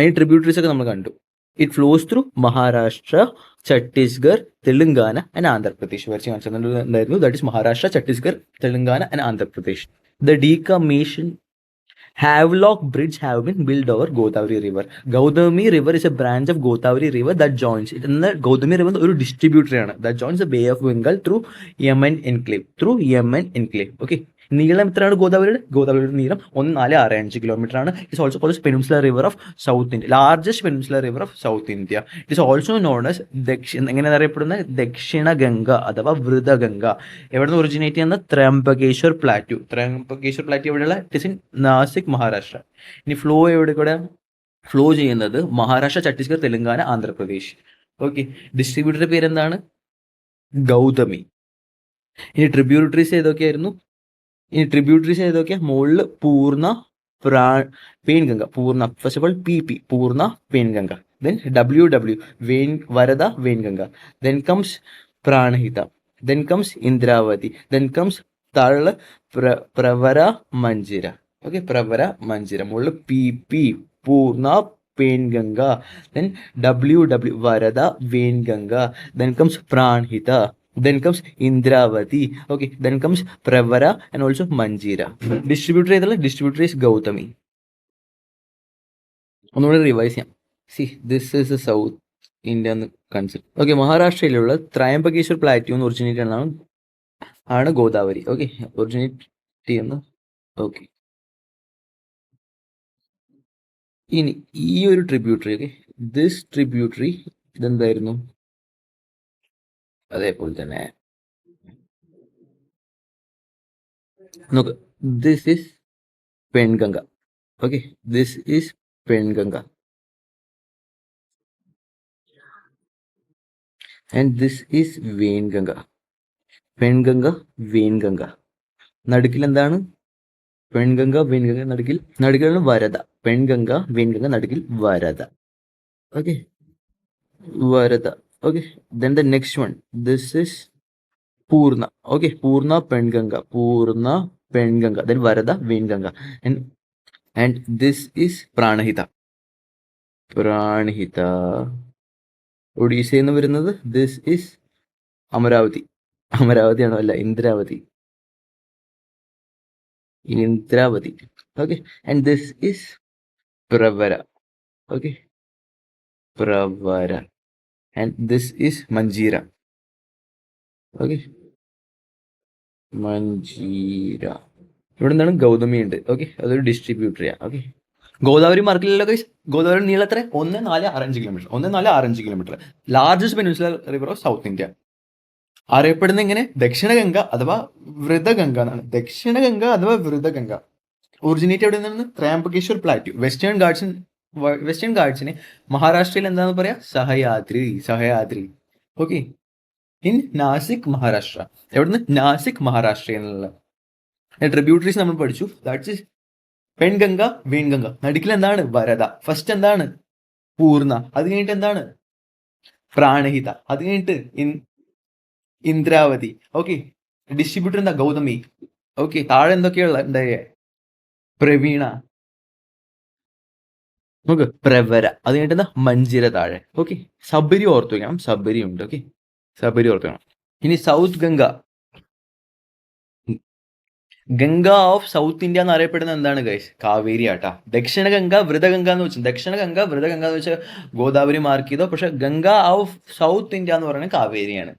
ഈ ട്രിബ്യൂട്ടറീസ് ഒക്കെ നമ്മൾ കണ്ടു. It flows through Maharashtra, Chhattisgarh, Telangana and Andhra Pradesh. വരച്ച് കാണിച്ചിട്ടുണ്ടായിരുന്നു. That is Maharashtra, Chhattisgarh, Telangana and Andhra Pradesh. The decommission Havelock Bridge have been built over Godavari River. Gautami River is a branch of Godavari River that joins it. And the Gautami River is a distributary that joins the Bay of Bengal through Yemen Enclave. Okay. നീളം എത്രയാണ് ഗോദാവരിയുടെ? ഗോദാവരിയുടെ നീളം 1465 kilometre ആണ്. It's also called peninsular river of south India, largest peninsular river of south India. It is also known as എങ്ങനെ അറിയപ്പെടുന്ന ദക്ഷിണ ഗംഗ അഥവാ വൃതഗംഗ. എവിടെ നിന്ന് ഒറിജിനേറ്റ് ചെയ്യുന്ന? ത്രയംബകേശ്വർ പ്ലാറ്റ്യൂ. ത്രയംബകേശ്വർ പ്ലാറ്റ്യൂ എവിടെയുള്ള? It is in Nashik, Maharashtra. ഇനി ഫ്ലോ എവിടെ കൂടെ ഫ്ലോ ചെയ്യുന്നത്? മഹാരാഷ്ട്ര, ഛത്തീസ്ഗഡ്, തെലുങ്കാന, ആന്ധ്രാപ്രദേശ്. ഓക്കെ, ഡിസ്ട്രിബ്യൂട്ടറുടെ പേരെന്താണ്? ഗൗതമി. ഇനി ട്രിബ്യൂട്ടറീസ് ഏതൊക്കെയായിരുന്നു? ഇനി ട്രിബ്യൂട്ടറീസ് ഏതൊക്കെയാ? മുകളിൽ പൂർണ്ണ, പെയിൻഗംഗ, പൂർണ്ണ. First of all PP, Purna Penganga. Then WW, Varada Wainganga. Then comes Pranahita. Then comes Indravati. Then comes താഴെ പ്രവര, മഞ്ജിര. ഓക്കെ, പ്രവര, മഞ്ജിര. മുകളിൽ PP, Purna Penganga. Then WW, Varada Wainganga. Then comes Pranhita. Then comes Indravati. Okay, then comes Pravara and also Manjira. Distributor is Gautami. ഒന്നുകൂടെ revise ചെയ്യാം. See, this is a south Indian concept. Okay, മഹാരാഷ്ട്രയിലുള്ള Trimbakeshwar plateau എന്ന് originate ആണ് Godavari. Okay, originate ചെയ്യുന്നത്. Okay, ഇനി ഈ ഒരു tributary, okay, this tributary ഇതെന്തായിരുന്നു? അതേപോലെ തന്നെ നോക്ക്, this is Penganga. Okay, this is Penganga and this is Wainganga. Penganga, Wainganga. നടുക്കിൽ എന്താണ്? പെൺഗംഗ, വെയിൻഗംഗ. നടുക്കിലാണ് വരദ. പെൺഗംഗ, വെയിൻഗംഗ, നടുക്കിൽ Varada. Okay, Varada. Okay. Then the next one. This is Purna. Okay. Purna Penganga. Purna Penganga. Then Varada Venganga. And this is Pranahita. Pranahita. Odisha എന്ന് വരുന്നത് this is Amaravati. അമരാവതിയാണോ? അല്ല, Indravati. Indravati. Okay. And this is Pravara. Okay. Pravara. And this is Manjira. Okay. Manjira. ഇവിടെ എന്താണ്? ഗൗതമി ഉണ്ട്. Okay. അതൊരു ഡിസ്ട്രിബ്യൂട്ടറിയാണ്. Okay. Godavari മാർക്കിലല്ലോ ഗൈസ്. ഗോദാവരി നീളം എത്ര? 1465 kilometre. 1465 kilometre. Largest peninsular river of south India. അറിയപ്പെടുന്ന എങ്ങനെ? ദക്ഷിണഗംഗ അഥവാ വൃതഗംഗ എന്നാണ്. ദക്ഷിണഗംഗ അഥവാ വൃതഗംഗ. ഒറിജിനേറ്റ് എവിടെ നിന്നാണ്? ത്രയംബകേശ്വർ പ്ലാറ്റ്യൂ. വെസ്റ്റേൺ ഗാർഡ്സിനെ മഹാരാഷ്ട്രയിൽ എന്താന്ന് പറയാ? സഹയാദ്രി. ഓക്കെ. ഇൻ നാസിക് മഹാരാഷ്ട്ര. എവിടുന്ന്? നാസിക് മഹാരാഷ്ട്രയിൽ നിന്നുള്ള ട്രിബ്യൂട്ടറീസ് നമ്മൾ പഠിച്ചു. That's is പെൺഗംഗ, വേൺഗംഗ. നടുക്കിൽ എന്താണ്? വരദ. ഫസ്റ്റ് എന്താണ്? പൂർണ്ണ. അത് കഴിഞ്ഞിട്ട് എന്താണ്? പ്രാണഹിത. അത് കഴിഞ്ഞിട്ട് ഇന്ദ്രാവതി. ഓക്കെ. ഡിസ്ട്രിബ്യൂട്ടർ എന്താ? ഗൗതമി. ഓക്കെ. താഴെ എന്തൊക്കെയുള്ള ഉണ്ടായേ? പ്രവീണ. നോക്ക്, പ്രവര. അത് കഴിഞ്ഞിട്ട് എന്താ? മഞ്ജിര താഴെ. ഓക്കെ. സബരി ഓർത്തു വയ്ക്കണം. സബരി ഉണ്ട്. ഓക്കെ. സബരി ഓർത്തു വേണം. ഇനി south Ganga. Ganga of south India എന്ന് അറിയപ്പെടുന്ന എന്താണ് ഗൈസ്? കാവേരി ആട്ടാ. ദക്ഷിണഗംഗ വൃതഗംഗ എന്ന് വെച്ചാൽ വൃതഗംഗ എന്ന് വെച്ചാൽ ഗോദാവരി മാർക്ക് ചെയ്തോ. പക്ഷെ ഗംഗ ഓഫ് സൗത്ത് ഇന്ത്യ എന്ന് പറയുന്നത് കാവേരിയാണ്.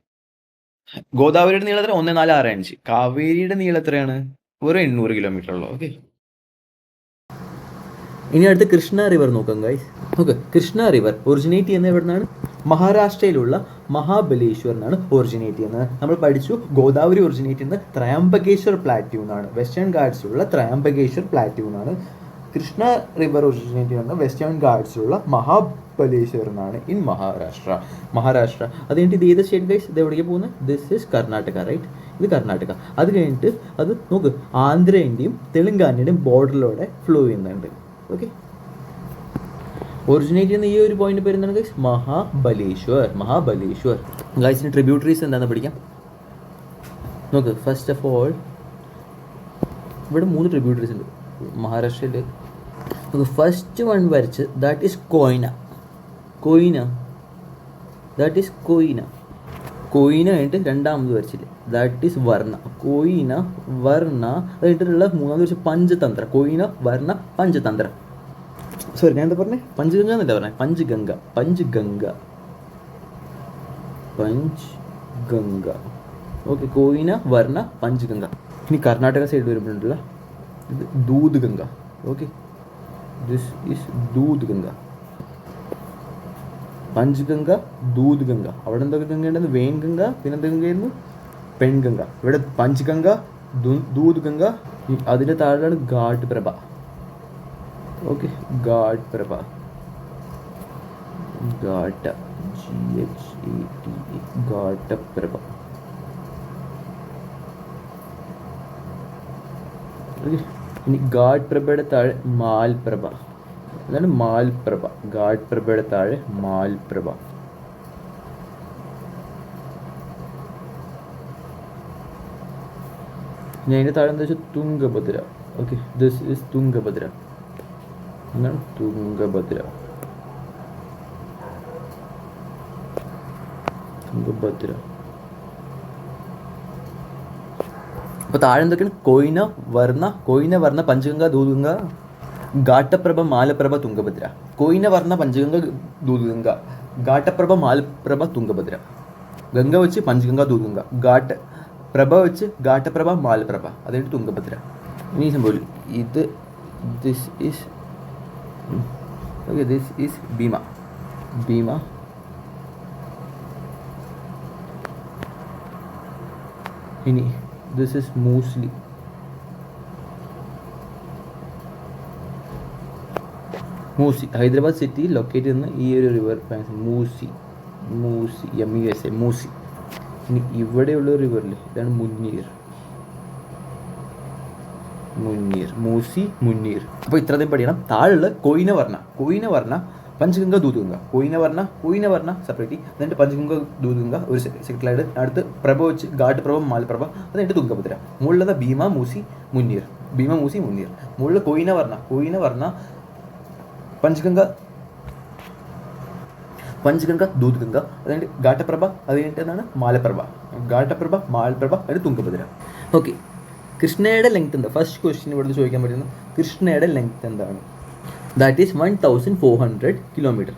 ഗോദാവരിയുടെ നീളം എത്ര? 1465. കാവേരിയുടെ നീളം എത്രയാണ്? ഒരു 800 കിലോമീറ്റർ ഉള്ളൂ. ഓക്കെ. ഇനി അടുത്ത് കൃഷ്ണ റിവർ നോക്കാം guys. Okay. Krishna river originate ചെയ്യുന്നത് എവിടെ നിന്നാണ്? മഹാരാഷ്ട്രയിലുള്ള മഹാബലേശ്വർ എന്നാണ് ഒറിജിനേറ്റ് ചെയ്യുന്നത്. നമ്മൾ പഠിച്ചു ഗോദാവരി ഒറിജിനേറ്റ് ചെയ്യുന്നത് ത്രയംബകേശ്വർ പ്ലാറ്റ്യൂ എന്നാണ്. വെസ്റ്റേൺ ഗാർഡ്സിലുള്ള ത്രയംബകേശ്വർ പ്ലാറ്റ്യൂ എന്നാണ്. കൃഷ്ണ റിവർ ഒറിജിനേറ്റ് ചെയ്യുന്നത് വെസ്റ്റേൺ ഗാർഡ്സിലുള്ള മഹാബലേശ്വർ എന്നാണ് ഇൻ മഹാരാഷ്ട്ര. അത് കഴിഞ്ഞിട്ട് ഇത് ഏത് സ്റ്റേറ്റ് ഗൈസ്? ഇത് എവിടേക്ക് പോകുന്നത്? This is Karnataka, right? ഇത് കർണാടക. അത് കഴിഞ്ഞിട്ട് അത് നോക്ക്, ആന്ധ്രേൻ്റെയും തെലുങ്കാനയുടെയും ബോർഡറിലൂടെ ഫ്ലോ ചെയ്യുന്നുണ്ട്. ഓക്കെ. ഒറിജിനേറ്റ് ചെയ്യുന്ന ഈ ഒരു പോയിന്റ് പേര് എന്താണ് ഗൈസ്? മഹാബലേശ്വർ. ഗൈസിന് ട്രിബ്യൂട്ടറീസ് എന്താണെന്ന് പഠിക്കാം. നോക്ക്, ഫസ്റ്റ് ഓഫ് ഓൾ ഇവിടെ 3 ട്രിബ്യൂട്ടറീസ് ഉണ്ട് മഹാരാഷ്ട്രയിൽ. നമുക്ക് ഫസ്റ്റ് വൺ വരച്ച് ദാറ്റ് ഈസ് കോയിന. കഴിഞ്ഞിട്ട് രണ്ടാമത് വരച്ചില്ലേ? ദാറ്റ് ഈസ് വർണ്ണ. അത് കഴിഞ്ഞിട്ടുള്ള മൂന്നാമത് വരച്ച് പഞ്ചതന്ത്ര. കോയിന, വർണ്ണ, പഞ്ചതന്ത്ര. സോറി, ഞാൻ എന്താ പറഞ്ഞേ? പഞ്ചഗംഗ എന്നല്ല പറഞ്ഞേ. പഞ്ചഗംഗ. ഓക്കെ. കോയിന, വർണ്ണ, പഞ്ചഗംഗ. ഇനി കർണാടക സൈഡ് വരുമ്പോഴുണ്ടല്ല, ഇത് ദൂത് ഗംഗ. ഓക്കെ. ദിസ് ഈസ് ദൂത് ഗംഗ. പഞ്ചഗംഗ, ദൂത് ഗംഗ. അവിടെ എന്തൊക്കെ ഗംഗ ഉണ്ടെന്ന്? വേൻഗംഗ. പിന്നെ എന്ത് ഗംഗയായിരുന്നു? പെൺഗംഗ. ഇവിടെ പഞ്ചഗംഗ, ദൂത് ഗംഗ. അതിൻ്റെ താഴെയാണ് ഘാട്ട് പ്രഭ. ഓക്കെ. ഘാട്ട് പ്രഭ. ഘാട്ടപ്രഭ. ഓക്കെ. ഇനി ഘാട്ട് പ്രഭയുടെ താഴെ മാൽപ്രഭ. അതാണ് മാൽപ്രഭ. ഘാട്ട് പ്രഭയുടെ താഴെ മാൽപ്രഭ. ഞാൻ അതിൻ്റെ താഴെ എന്താ വെച്ചാൽ Tungabhadra. Okay. This is Tungabhadra. എന്താണ്? തുംഗഭദ്ര. അപ്പോൾ താഴെ എന്തൊക്കെയാണ്? കോയിന, വർണ്ണ, പഞ്ചഗംഗ, ദൂദ്ഗംഗ, ഘാട്ടപ്രഭ, മാലപ്രഭ, തുംഗഭദ്ര. കോയിന, വർണ്ണ, പഞ്ചഗംഗ, ദൂദ്ഗംഗ, ഘാട്ടപ്രഭ, മാലപ്രഭ, തുംഗഭദ്ര. ഗംഗ വെച്ച് പഞ്ചഗംഗ, ദൂദ്ഗംഗ. പ്രഭ വെച്ച് ഘാട്ടപ്രഭ, മാലപ്രഭ. അതായത് തുംഗഭദ്ര. ഇനി സംഭവം ഇത് ദിസ് ഈസ് ഭീമ. ഇനി this is Musi. Hyderabad city locate ചെയ്യുന്ന ഈ ഒരു റിവർ മൂസി. മൂസി. ഇനി ഇവിടെയുള്ള റിവറിൽ ഇതാണ് മുന്നീർ. മൂസി, മുന്നീർ. അപ്പോൾ ഇത്രയും പഠിക്കണം. താഴെയുള്ള കോയിന വർണ്ണ, പഞ്ചഗംഗ ദൂദ്ഗംഗ കോയിന വർണ്ണ സെപ്പറേറ്റ്, എന്നിട്ട് പഞ്ചഗംഗ ദൂദ്ഗംഗ ഒരു സെക്കൻഡിലായിട്ട് അടുത്ത് പ്രഭ വെച്ച് ഘാട്ട് പ്രഭ മാലപ്രഭ, എന്നിട്ട് തുംഗഭദ്ര. മുകളിലത് ഭീമ മൂസി മുന്നീർ, മുകളിൽ കോയിന വർണ്ണ പഞ്ചഗംഗ ദൂദ്ഗംഗ, അതുകഴിഞ്ഞിട്ട് ഘാട്ടപ്രഭ, അത് കഴിഞ്ഞിട്ട് എന്താണ് മാലപ്രഭ, മാലപ്രഭ അതിന് തുംഗഭദ്ര. ഓക്കെ, കൃഷ്ണയുടെ ലെങ്ത് എന്താ? ഫസ്റ്റ് ക്വസ്റ്റ്യൻ ഇവിടുന്ന് ചോദിക്കാൻ പറ്റുന്നു, കൃഷ്ണയുടെ ലെങ്ത് എന്താണ്? That is 1400 kilometre.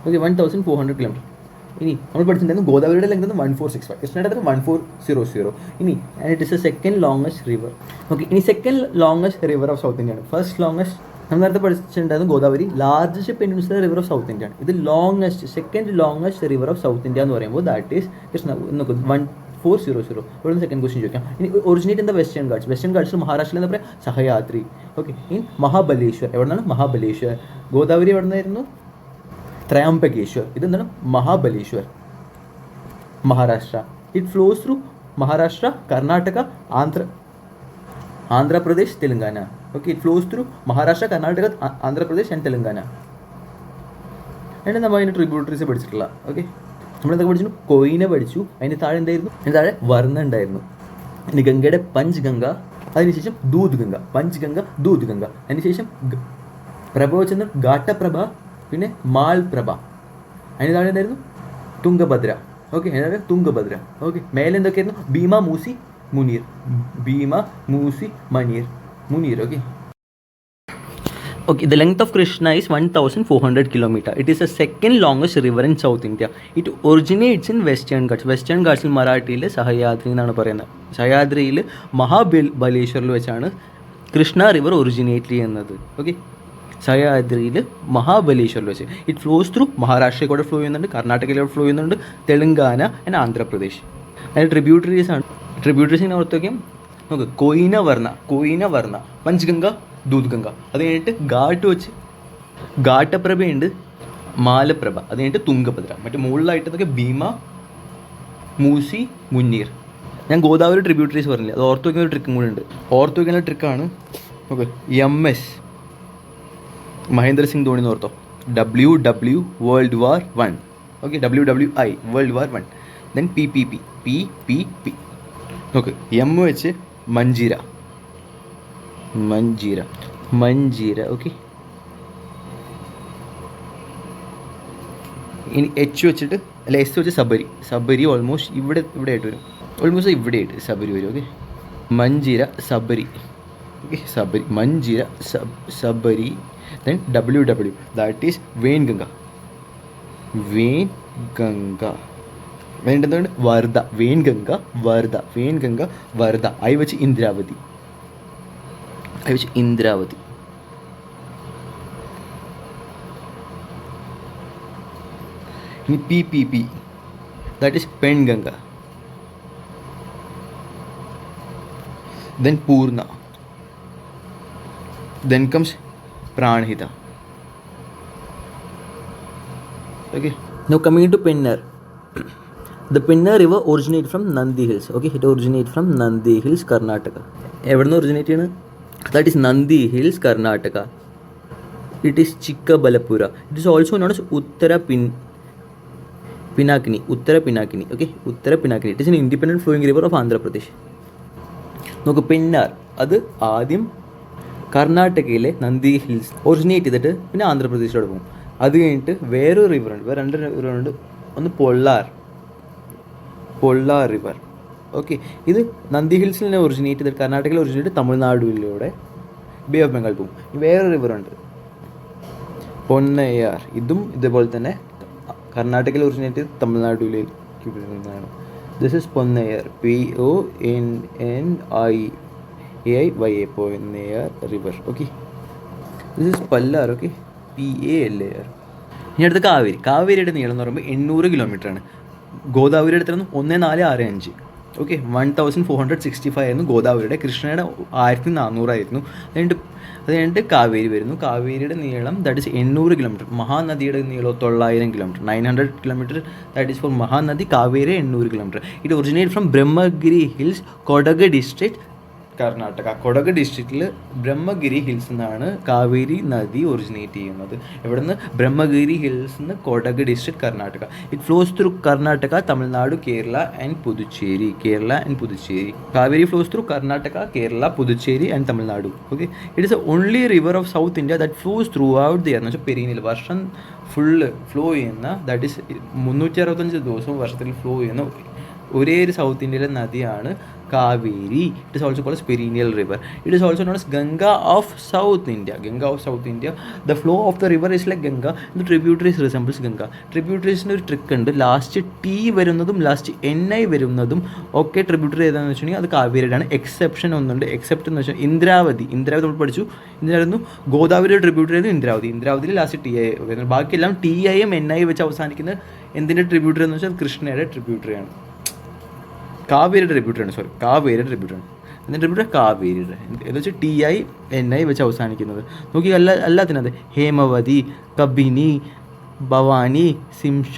Okay, 1400 kilometre. ഇനി നമ്മൾ പഠിച്ചിട്ടുണ്ടായിരുന്നു ഗോദാവരിയുടെ ലെങ്ത് 1465, കൃഷ്ണയുടെ 1400. ഇനി and it is a second longest river. Okay, ഇനി second longest river of south India ആണ്. ഫസ്റ്റ് ലോങ്ങസ്റ്റ് നമ്മൾ നേരത്തെ പഠിച്ചിട്ടുണ്ടായിരുന്നു Godavari, largest peninsular river of south India ആണ്. ഇത് longest, second longest river of south India എന്ന് പറയുമ്പോൾ ദാറ്റ് ഈസ് കൃഷ്ണ. 1400. ഇവിടുന്ന് സെക്കൻഡ് ക്വസ്റ്റ്യൻ ചോദിക്കാം. ഇനി originate in the western God's മഹാരാഷ്ട്രയിൽ എന്താ പറയുക? സഹയാദ്രി. ഓക്കെ, ഇൻ മഹാബലേശ്വർ എവിടെ നിന്നാണ്? മഹാബലേശ്വർ. ഗോദാവരി എവിടെ നിന്നായിരുന്നു? ത്രയംബകേശ്വർ. ഇതെന്താണ്? Mahabaleshwar, Maharashtra. It flows through Maharashtra, Karnataka, Andhra Pradesh, Telangana. Okay, it flows through Maharashtra, Karnataka, Andhra Pradesh and Telangana. നമ്മൾ അതിൻ്റെ ട്രിബ്യൂട്ടറീസ് പഠിച്ചിട്ടില്ല. ഓക്കെ, നമ്മളെന്തൊക്കെ പഠിച്ചു? കോയിന പഠിച്ചു, അതിന് താഴെ എന്തായിരുന്നു? അതിന് താഴെ വർണ്ണ ഉണ്ടായിരുന്നു. ഇനി ഗംഗയുടെ പഞ്ച്ഗംഗ, അതിനുശേഷം ദൂദ്ഗംഗ, പഞ്ച്ഗംഗ ദൂദ്ഗംഗ, അതിനുശേഷം പ്രഭ വെച്ചെന്ന് ഘാട്ടപ്രഭ, പിന്നെ മാൽപ്രഭ, അതിന് താഴെ എന്തായിരുന്നു? തുംഗഭദ്ര. ഓക്കെ, അതിന് താഴെ തുംഗഭദ്ര. ഓക്കെ, മേലെ എന്തൊക്കെയായിരുന്നു? Bhima Musi Munir, Munir. Okay. Okay, the length of Krishna is 1400 km. It is the second longest river in South India. It originates in Western Ghats. Western Ghats മറാഠിയിൽ സഹയാദ്രി എന്നാണ് പറയുന്നത്. സഹയാദ്രിയിൽ മഹാബലേശ്വറിൽ വെച്ചാണ് കൃഷ്ണ റിവർ ഒറിജിനേറ്റ് ചെയ്യുന്നത്. ഓക്കെ, സഹയാദ്രിയിൽ മഹാബലേശ്വറിൽ വെച്ച്. ഇറ്റ് ഫ്ലോസ് ത്രൂ മഹാരാഷ്ട്രയിൽ കൂടെ ഫ്ലോ ചെയ്യുന്നുണ്ട്, കർണാടകയിലൂടെ ഫ്ലോ ചെയ്യുന്നുണ്ട്, തെലുങ്കാന ആൻഡ് ആന്ധ്രാപ്രദേശ്. അതിന് ട്രിബ്യൂട്ടറീസ് ആണ്. ട്രിബ്യൂട്ടറീസിനെ ഓർത്തേക്കും നോക്ക്. കോയിന വർണ്ണ പഞ്ച്ഗംഗ ദൂദ്ഗംഗ, അത് കഴിഞ്ഞിട്ട് ഘാട്ട് വെച്ച് ഘാട്ടപ്രഭയുണ്ട്, മാലപ്രഭ, അത് കഴിഞ്ഞിട്ട് തുംഗഭദ്ര. മറ്റേ മുകളിലായിട്ടതൊക്കെ ഭീമ മൂസി മുന്നീർ. ഞാൻ ഗോദാവരി ട്രിബ്യൂട്ടറീസ് പറഞ്ഞില്ല, അത് ഓർത്ത് വയ്ക്കുന്ന ഒരു ട്രിക്കും കൂടെ ഉണ്ട്. ഓർത്ത് വയ്ക്കുന്ന ട്രിക്കാണ്. ഓക്കെ, MS മഹേന്ദ്ര സിംഗ് ധോണി എന്ന് ortho. WW World War I. Okay, WWI World War I. Then PPP. Okay, M വെച്ച് മഞ്ജീര. ഓക്കെ, ഇനി H വെച്ചിട്ട് അല്ല S വെച്ച് സബരി ഓൾമോസ്റ്റ് ഇവിടെ ആയിട്ട് വരും. ഇവിടെ ആയിട്ട് സബരി വരും. Okay, Manjira Sabari. Okay, Sabari. Then WW that is Wainganga. വേണ്ടതാണ് വർദ്ധ. വെയിൻഗംഗ വർദ്ധ. I വെച്ച് ഇന്ദ്രാവതി. ഇനി PPP that is Penganga. Then Purna. Then comes Pranahita. Okay, now coming to Pennar. The Pennar river originates from Nandi Hills. Okay, it originates from Nandi Hills, Karnataka. എവിടുന്ന് originate ചെയ്യണം? That is Nandi Hills, Karnataka. It is Chikkabalapura. It is also known as Uttara Pinakini. Okay, Uttara Pinakini. It is an independent flowing river of Andhra Pradesh. നോക്ക്, പെന്നാർ അത് ആദ്യം കർണാടകയിലെ നന്ദി hills originate ചെയ്തിട്ട് പിന്നെ ആന്ധ്രാപ്രദേശിലോട്ട് പോകും. അത് കഴിഞ്ഞിട്ട് വേറൊരു റിവറുണ്ട്, വേറെ 2 റിവറുണ്ട്. ഒന്ന് പൊള്ളാർ റിവർ. ഓക്കെ, ഇത് നന്ദി ഹിൽസിൽ തന്നെ ഒറിജിനേറ്റ് ചെയ്തിട്ട് കർണാടകയിൽ ഒറിജിനേറ്റ് നാടുകളിലൂടെ ബേ ഓഫ് ബംഗാൾ പോകും. വേറൊരു റിവറുണ്ട് പൊന്നയ്യാർ. ഇതും ഇതേപോലെ തന്നെ കർണാടകയിൽ ഒറിജിനേറ്റ് ചെയ്ത് തമിഴ്നാടുവിലേക്ക് വരുന്നതാണ്. This is Ponnaiyar, PONNIAIYA, Ponnaiyar river. Okay, this is Palar. Okay, PALAR. ഇനി അടുത്ത് കാവേരിയുടെ നീളം എന്ന് പറയുമ്പോൾ 800 കിലോമീറ്റർ ആണ്. ഗോദാവരിയുടെ അടുത്തായിരുന്നു 1465. ഓക്കെ, 1465 ആയിരുന്നു ഗോദാവരിയുടെ. കൃഷ്ണയുടെ 1400 ആയിരുന്നു. അത് കഴിഞ്ഞിട്ട് കാവേരി വരുന്നു. കാവേരിയുടെ നീളം ദാറ്റ് ഇസ് 800 കിലോമീറ്റർ. മഹാനദിയുടെ നീളം 900 kilometre. 900 kilometre that is for Mahanadi. Kaveri 800 kilometre. It originate from Brahmagiri hills, Kodagu district, Karnataka. Kodagu ഡിസ്ട്രിക്റ്റിൽ ബ്രഹ്മഗിരി ഹിൽസ് നിന്നാണ് കാവേരി നദി ഒറിജിനേറ്റ് ചെയ്യുന്നത്. ഇവിടുന്ന് ബ്രഹ്മഗിരി ഹിൽസ് നിന്ന് Kodagu district Karnataka. It flows through Karnataka, Tamil Nadu, Kerala and Puducherry. Kaveri flows through Karnataka, Kerala, Puducherry and Tamil Nadu. Okay, it is only river of South India that flows throughout the year. എന്ന് വെച്ചാൽ perennial വർഷം full flow ചെയ്യുന്ന, ദാറ്റ് ഈസ് 365 ദിവസവും വർഷത്തിൽ ഫ്ലോ ചെയ്യുന്ന ഒരേ ഒരു സൗത്ത് ഇന്ത്യയിലെ നദിയാണ് Kaveri. It is also called perennial river. It is also known as Ganga of south India. The flow of the river is like Ganga. The tributaries resembles Ganga. ട്രിബ്യൂട്ടറീസിൻ്റെ ഒരു ട്രിക്ക് ഉണ്ട്, ലാസ്റ്റ് ടി വരുന്നതും ലാസ്റ്റ് NI വരുന്നതും ഒക്കെ ട്രിബ്യൂട്ടറി ഏതാണെന്ന് വെച്ചിട്ടുണ്ടെങ്കിൽ അത് കാവേരിയുടെയാണ്. എക്സെപ്ഷൻ ഒന്നുണ്ട്. എക്സെപ്റ്റ് എന്ന് വെച്ചാൽ ഇന്ദ്രാവതി നമ്മൾ പഠിച്ചു. ഇതായിരുന്നു ഗോദാവരിയുടെ ട്രിബ്യൂട്ടറി ആയിരുന്നു ഇന്ദ്രാവതിയിൽ ലാസ്റ്റ് TI വരുന്നത്. ബാക്കിയെല്ലാം TIയും NI വെച്ച് അവസാനിക്കുന്ന എന്തിൻ്റെ ട്രിബ്യൂട്ടറി എന്ന് വെച്ചാൽ കൃഷ്ണയുടെ ട്രിബ്യൂട്ടറിയാണ്. കാവേരിയുടെ ട്രിബ്യൂട്ടറിയാണ്. എന്നിട്ട് ട്രിബ്യൂട്ടറി കാവേരിയുടെ എന്ന് വെച്ചാൽ TI NI വെച്ച് അവസാനിക്കുന്നത്. നോക്കി എല്ലാത്തിനും അതെ. ഹേമവതി, കബിനി, ഭവാനി, സിംഷ,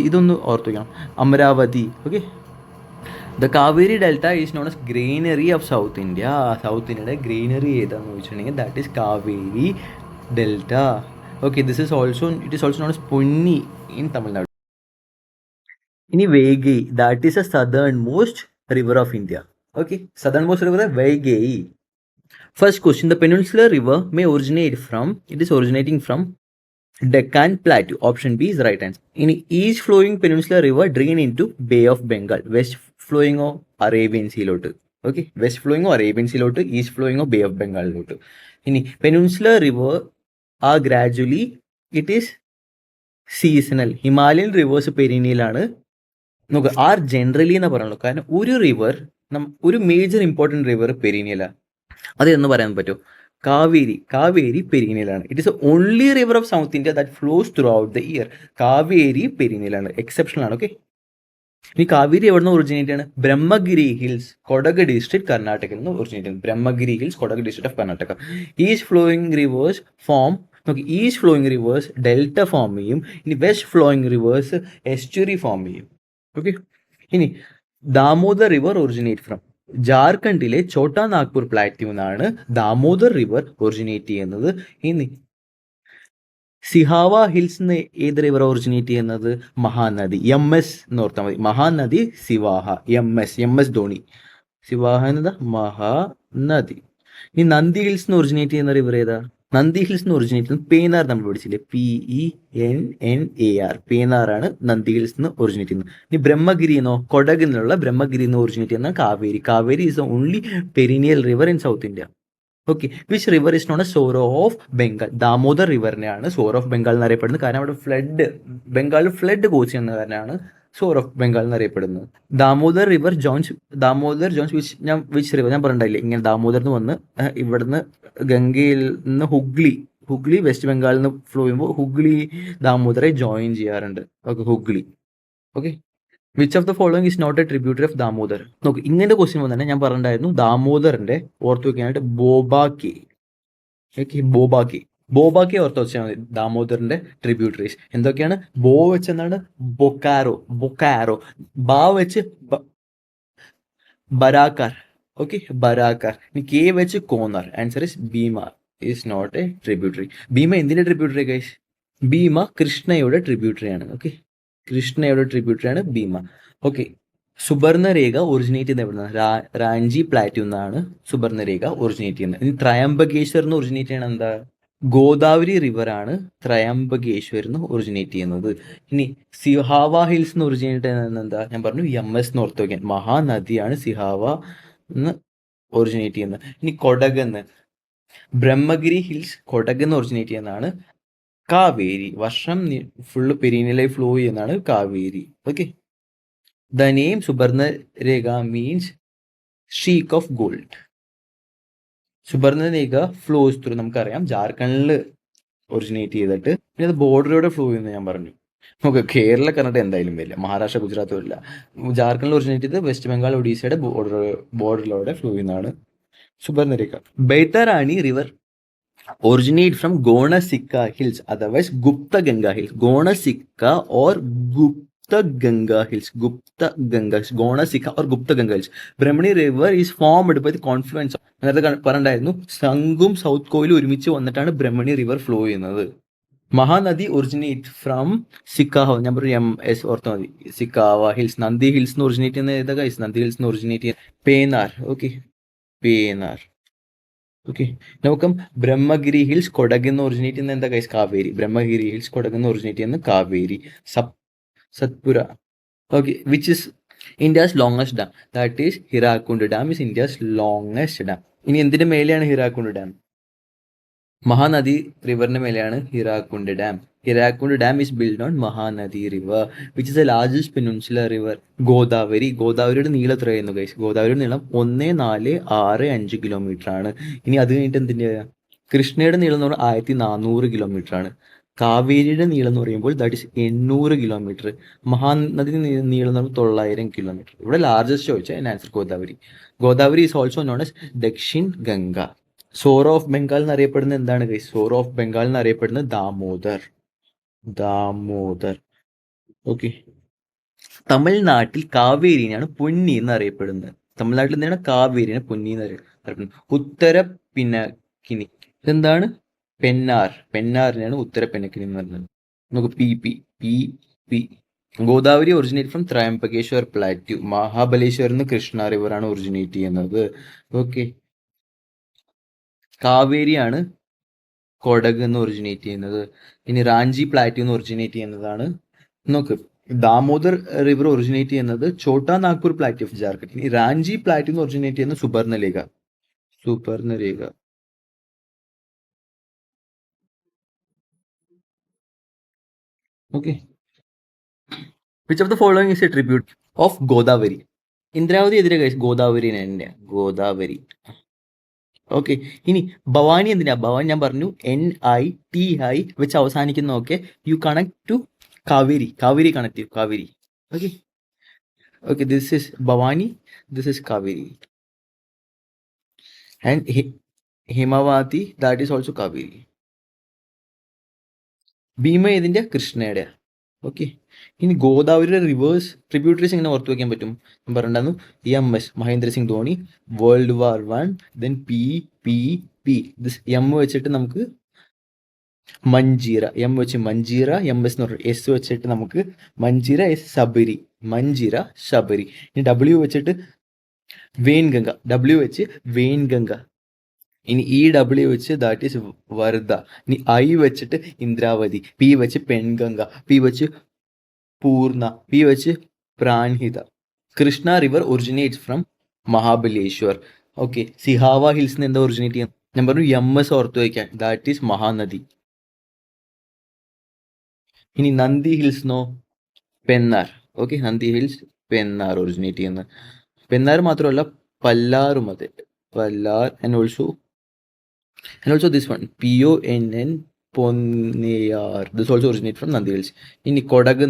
ഇതൊന്ന് ഓർത്ത് വയ്ക്കണം. Amaravati. Okay, the Kaveri delta is known as greenery of south India. South ഇന്ത്യയുടെ ഗ്രീനറി ഏതാണെന്ന് ചോദിച്ചിട്ടുണ്ടെങ്കിൽ that is Kaveri delta. Okay, it is also known as Ponni in Tamil Nadu. ഇനി Vaigai, that is a southern most river of India. Okay, southern most river Vaigai. First question, the peninsular river may originating from Deccan Plateau. Option B is right answer. ഇനി east flowing peninsular river drain in to bay of Bengal. West ഫ്ലോയിങ്ങോ Arabian സീലോട്ട്. Okay, west ഫ്ലോയിങ്ങോ Arabian സീലോട്ട്, east ഫ്ലോയിങ്ങോ bay of ബംഗാളിലോട്ട്. ഇനി peninsular river are gradually, it is seasonal. Himalayan rivers പെരീനിയലാണ്. നോക്കുക, ആർ ജനറലി എന്ന് പറയുള്ളൂ. കാരണം ഒരു മേജർ ഇമ്പോർട്ടൻറ്റ് റിവർ പെരീനിയലാണ്. അതെന്ന് പറയാൻ പറ്റുമോ? കാവേരി പെരീനിയലാണ്. It is only river of south India that flows throughout the year. Kaveri പെരീനിയലാണ്, എക്സെപ്ഷണൽ ആണ്. ഓക്കെ, ഇനി കാവേരി എവിടെ നിന്ന് ഒറിജിനേറ്റ് ആണ്? ബ്രഹ്മഗിരി ഹിൽസ്, കൊടക് ഡിസ്ട്രിക്ട്, കർണാടകയിൽ നിന്ന് ഒറിജിനേറ്റ് ആണ്. Brahmagiri hills, Kodagu district of Karnataka. East flowing rivers delta form ചെയ്യും. ഇനി west flowing rivers estuary form ചെയ്യും. ഓക്കെ, ഇനി ദാമോദർ റിവർ ഒറിജിനേറ്റ് ഫ്രം ജാർഖണ്ഡിലെ ഛോട്ടാ നാഗ്പൂർ പ്ലാറ്റ്യൂ എന്നാണ് ദാമോദർ റിവർ ഒറിജിനേറ്റ് ചെയ്യുന്നത്. ഇനി സിഹാവ ഹിൽസ് നിന്ന് ഏത് റിവർ ഒറിജിനേറ്റ് ചെയ്യുന്നത്? മഹാനദി. MS എന്ന് ഓർത്താൽ മതി. മഹാനദി സിവാഹ. MS ധോണി. സിവാഹ എന്നത് മഹാനദി. ഈ നന്ദി ഹിൽസ് നിന്ന് ഒറിജിനേറ്റ് ചെയ്യുന്ന റിവർ ഏതാ? നന്ദി ഹിൽസ് നിന്ന് ഒറിജിനേറ്റ് ചെയ്യുന്നത് പേനാർ. നമ്മൾ പഠിച്ചില്ലേ, PENNAR. പേനാറാണ് നന്ദി ഹിൽസ് നിന്ന് ഒറിജിനേറ്റ് ചെയ്യുന്നത്. ഇനി ബ്രഹ്മഗിരി എന്നോ കൊടക് എന്നുള്ള ബ്രഹ്മഗിരി എന്ന് ഒറിജിനേറ്റ് ചെയ്യുന്ന Kaveri is the only perennial river in south India. Okay, which river is known a sorrow of Bengal? Damodar റിവറിനെയാണ് സോറോ ഓഫ് ബംഗാൾ എന്നറിയപ്പെടുന്നത്. കാരണം അവിടെ ബംഗാളിൽ ഫ്ലഡ് കോസ് ചെയ്യുന്ന കാരണമാണ് സോർ ഓഫ് ബംഗാൾ എന്നറിയപ്പെടുന്നത്. ദാമോദർ ജോൺസ് വിച്ച് റിവർ ഞാൻ പറഞ്ഞിട്ടില്ലേ, ഇങ്ങനെ ദാമോദർ എന്ന് വന്ന് ഇവിടുന്ന് ഗംഗയിൽ നിന്ന് ഹുഗ്ലി വെസ്റ്റ് ബംഗാളിൽ നിന്ന് ഫ്ലോ ചെയ്യുമ്പോൾ ഹുഗ്ലി ദാമോദറെ ജോയിൻ ചെയ്യാറുണ്ട്. Hooghly. Okay, which of the following is not a tributary of Damodar? നോക്ക്, ഇങ്ങനത്തെ ക്വസ്റ്റ്യൻ വന്നെ ഞാൻ പറഞ്ഞിട്ടുണ്ടായിരുന്നു ദാമോദറിന്റെ ഓർത്ത് വെക്കാനായിട്ട് ബോബാക്കി ഓർത്ത് വെച്ചാൽ മതി. ദാമോദറിന്റെ ട്രിബ്യൂട്ടറീസ് എന്തൊക്കെയാണ്? ബോ വെച്ച് എന്താണ്? ബൊക്കാരോ. ബാ വെച്ച് ബരാക്കാർ. ഓക്കെ, ബരാക്കാർ. ഇനി കെ വെച്ച് Konar. Answer is Bhima is not a tributary. Bhima എന്തിന്റെ ട്രിബ്യൂട്ടറി ഗൈസ്? ഭീമ കൃഷ്ണയുടെ ട്രിബ്യൂട്ടറിയാണ്. ഓക്കെ, കൃഷ്ണയുടെ ട്രിബ്യൂട്ടറിയാണ് ഭീമ. ഓക്കെ, സുബർണരേഖ ഒറിജിനേറ്റ് ചെയ്യുന്നത് എവിടുന്നാണ്? റാഞ്ചി പ്ലാറ്റ്യൂ എന്നാണ് സുബർണരേഖ ഒറിജിനേറ്റ് ചെയ്യുന്നത്. ഇനി ത്രയംബകേശ്വറിന് ഒറിജിനേറ്റ് ചെയ്യണം എന്താ? ഗോദാവരി റിവറാണ് ത്രയംബകേശ്വരിന്ന് ഒറിജിനേറ്റ് ചെയ്യുന്നത്. ഇനി സിഹാവ ഹിൽസ് എന്ന് ഒറിജിനേറ്റ് ചെയ്യുന്നത് എന്താ? ഞാൻ പറഞ്ഞു MS എന്ന് ഓർത്ത് വയ്ക്കാൻ. മഹാനദിയാണ് സിഹാവ എന്ന് ഒറിജിനേറ്റ് ചെയ്യുന്നത്. ഇനി കൊടക് ബ്രഹ്മഗിരി ഹിൽസ് കൊടക് എന്ന് ഒറിജിനേറ്റ് ചെയ്യുന്നതാണ് കാവേരി. വർഷം ഫുള്ള് പെരീനിയലായി ഫ്ലോ ചെയ്യുന്നതാണ് Kaveri. Okay, the name Subarnarekha means streak of gold. Subarnarekha flows through നമുക്കറിയാം ജാർഖണ്ഡിൽ ഒറിജിനേറ്റ് ചെയ്തിട്ട് പിന്നെ അത് ബോർഡറിലൂടെ ഫ്ലോ ചെയ്യുന്നത് ഞാൻ പറഞ്ഞു. നമുക്ക് കേരള കർണാടക എന്തായാലും വരില്ല, മഹാരാഷ്ട്ര ഗുജറാത്ത് വരില്ല. ജാർഖണ്ഡിൽ ഒറിജിനേറ്റ് ചെയ്ത് വെസ്റ്റ് ബംഗാൾ ഒഡീസയുടെ ബോർഡറിലൂടെ ഫ്ലോ ചെയ്യുന്നതാണ് സുബർണരേഖ. ബൈത്തറാണി river originate from Gonasika hills, otherwise Gupta Ganga hills. Gonasika or Gupta Ganga Hills. Gupta Ganga Hills. Gonasika or Gupta Ganga Hills. Brahmani River is formed by the confluence. നേരത്തെ പറഞ്ഞിട്ടുണ്ടായിരുന്നു സംഘും south കോയിലും ഒരുമിച്ച് വന്നിട്ടാണ് ബ്രഹ്മണി river flow ചെയ്യുന്നത്. Mahanadi originate from സിക്കാവ. ഞാൻ പറയും M S ഓർത്താൽ മതി. സിക്കാവ hills. നന്ദി ഹിൽസ് ഒറിജിനേറ്റ് ചെയ്യുന്ന ഏതാ ഗൈസ്? നന്ദി ഹിൽസ് ഒറിജിനേറ്റ് ചെയ്യുന്ന പേനാർ. ഓക്കെ, പേനാർ. ഓക്കെ, നോക്കാം. ബ്രഹ്മഗിരി ഹിൽസ് കൊടകെന്ന് ഒറിജിനേറ്റ് ചെയ്യുന്ന എന്താ ഗൈസ്? കാവേരി. ബ്രഹ്മഗിരി ഹിൽസ് കൊടകെന്ന് ഒറിജിനേറ്റ് ചെയ്യുന്ന Kaveri. Satpura. Okay, which is India's longest dam? That is Hirakud dam is India's longest dam. ഇനി എന്തിന്റെ മേലെയാണ് ഹിരാക്കുണ്ട് ഡാം? മഹാനദി റിവറിന്റെ മേലെയാണ് Hirakud dam. Hirakud dam is build on Mahanadi river which is the largest peninsular river. Godavari. ഗോദാവരിയുടെ നീളം എത്രയായിരുന്നു ഗൈസ്? ഗോദാവരിയുടെ നീളം 1465 കിലോമീറ്റർ ആണ്. ഇനി അത് കഴിഞ്ഞിട്ട് എന്തിൻ്റെ? കൃഷ്ണയുടെ നീളം എന്ന് പറഞ്ഞാൽ 1400 കിലോമീറ്റർ ആണ്. കാവേരിയുടെ നീളം എന്ന് പറയുമ്പോൾ ദാറ്റ് ഇസ് 800 കിലോമീറ്റർ. മഹാനദി നീളം എന്ന് പറയുമ്പോൾ 900 കിലോമീറ്റർ. ഇവിടെ ലാർജസ്റ്റ് ചോദിച്ചാൽ answer Godavari. Godavari is also known as Dakshin Ganga. Sorrow of Bengal എന്നറിയപ്പെടുന്നത് എന്താണ് ഗൈസ്? സോറോ ഓഫ് ബംഗാൾ എന്നറിയപ്പെടുന്നത് ദാമോദർ. ദാമോദർ. ഓക്കെ, തമിഴ്നാട്ടിൽ കാവേരിനെയാണ് പൊന്നി എന്നറിയപ്പെടുന്നത്. തമിഴ്നാട്ടിൽ എന്താണ് കാവേരിനെ പൊന്നി എന്ന് അറിയപ്പെടുന്നത്? ഉത്തര പിന്നക്കിനി. ഇതെന്താണ്? പെന്നാർ. പെന്നാറിനെയാണ് ഉത്തര പിന്നക്കിനി എന്ന് പറയുന്നത്. നമുക്ക് P P P P. Godavari originate from Trimbakeshwar plateau. Mahabaleshwar നിന്ന് കൃഷ്ണ റിവർ ആണ് ഒറിജിനേറ്റ് ചെയ്യുന്നത്. ഓക്കെ, കാവേരിയാണ് കൊടക് എന്ന് ഒറിജിനേറ്റ് ചെയ്യുന്നത്. ഇനി റാഞ്ചി പ്ലാറ്റ്യൂ എന്ന് ഒറിജിനേറ്റ് ചെയ്യുന്നതാണ്. നോക്ക്, ദാമോദർ റിവർ ഒറിജിനേറ്റ് ചെയ്യുന്നത് ഛോട്ടാ നാഗ്പൂർ പ്ലാറ്റ്യൂ ഓഫ് ജാർഖണ്ഡ്. ഇനി റാഞ്ചി പ്ലാറ്റ്യൂ എന്ന് ഒറിജിനേറ്റ് ചെയ്യുന്നത് Subarnarekha. Subarnarekha. Okay, which of the following is a tribute of Godavari? Indravati എതിരെ ഗൈസ് ഗോദാവരി തന്നെ. ഗോദാവരി. ഓക്കെ, ഇനി ഭവാനി എന്തിനാ? ഭവാനി ഞാൻ പറഞ്ഞു NITI വെച്ച് അവസാനിക്കുന്ന. Okay, you connect to Kaveri. Kaveri connect ചെയ്യും. Kaveri. Okay, okay, this is Bhavani, this is Kaveri. And Hemavati, that is also Kaveri. Bhima ഏതിൻ്റെ? കൃഷ്ണയുടെ. ഓക്കെ, ഇനി ഗോദാവരിയുടെ റിവേഴ്സ് ട്രിബ്യൂട്ടറീസ് എങ്ങനെ ഓർത്ത് വയ്ക്കാൻ പറ്റും? ഞാൻ പറഞ്ഞിട്ടുണ്ടായിരുന്നു MS Mahendra Singh Dhoni, World War I, then PPP. This M വെച്ചിട്ട് നമുക്ക് മഞ്ജീറ. M വെച്ച് മഞ്ജീറ. MS എന്ന് പറഞ്ഞ S വെച്ചിട്ട് നമുക്ക് മഞ്ജീറ. S ശബരി. മഞ്ജീറ ശബരി. ഇനി W വെച്ചിട്ട് വെയിൻഗംഗ. W വെച്ച് വെയിൻഗംഗ. ഇനി W വെച്ച് ദാറ്റ് ഈസ് വർദ്ധ. ഇനി I വെച്ചിട്ട് ഇന്ദ്രാവതി. P വെച്ച് പെൺഗംഗ. P വെച്ച് പൂർണ്ണ. P വെച്ച് Pranhita. Krishna river originates from Mahabaleshwar. Okay, Sihawa hills എന്താ ഒറിജിനേറ്റ് ചെയ്യാൻ? ഞാൻ പറഞ്ഞു MS ഓർത്ത് വയ്ക്കാൻ. That is Mahanadi. ഇനി നന്ദി ഹിൽസ്നോ? Pennar. Okay, Nandi hills Pennar originate ചെയ്യുന്നത്. പെന്നാർ മാത്രമല്ല പല്ലാറും അതെ. Palar and also this one PONN Ponnaiyar. This also originate from Nandi hills. ഇനി Kodagu